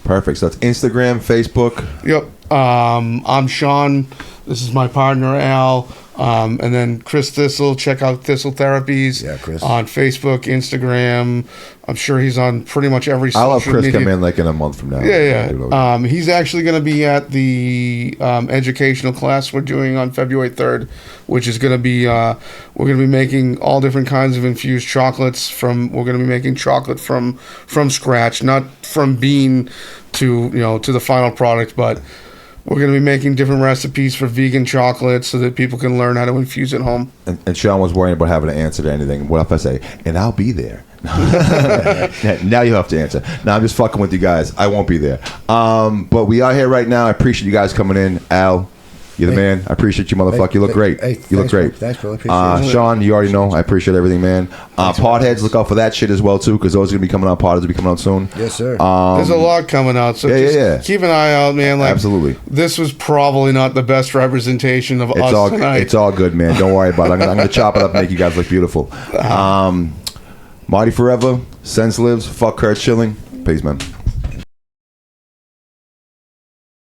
Perfect. So that's Instagram, Facebook. Yep. I'm Sean. This is my partner, Al. And then Chris Thistle, check out Thistle Therapies. Yeah, Chris. On Facebook, Instagram. I'm sure he's on pretty much every social I'll have Chris media. come in like in a month from now. Yeah. He's actually going to be at the educational class we're doing on February 3rd, which is going to be, we're going to be making all different kinds of infused chocolates we're going to be making chocolate from scratch, not from bean to the final product, but we're going to be making different recipes for vegan chocolate so that people can learn how to infuse at home. And Sean was worrying about having to answer to anything. What if I say, and I'll be there? Now you have to answer. Now I'm just fucking with you guys. I won't be there. But we are here right now. I appreciate you guys coming in. Al, you're the man. I appreciate you, motherfucker. You look great. You look great. Thanks, bro. I appreciate it. Sean, you already know. I appreciate everything, man. Podheads, look out for that shit as well, too, because those are going to be coming out. Podheads will be coming out soon. Yes, sir. There's a lot coming out, so keep an eye out, man. Absolutely. This was probably not the best representation of us tonight. It's all good, man. Don't worry about it. I'm going to chop it up and make you guys look beautiful. Marty forever. Sense lives. Fuck Kurt Schilling. Peace, man.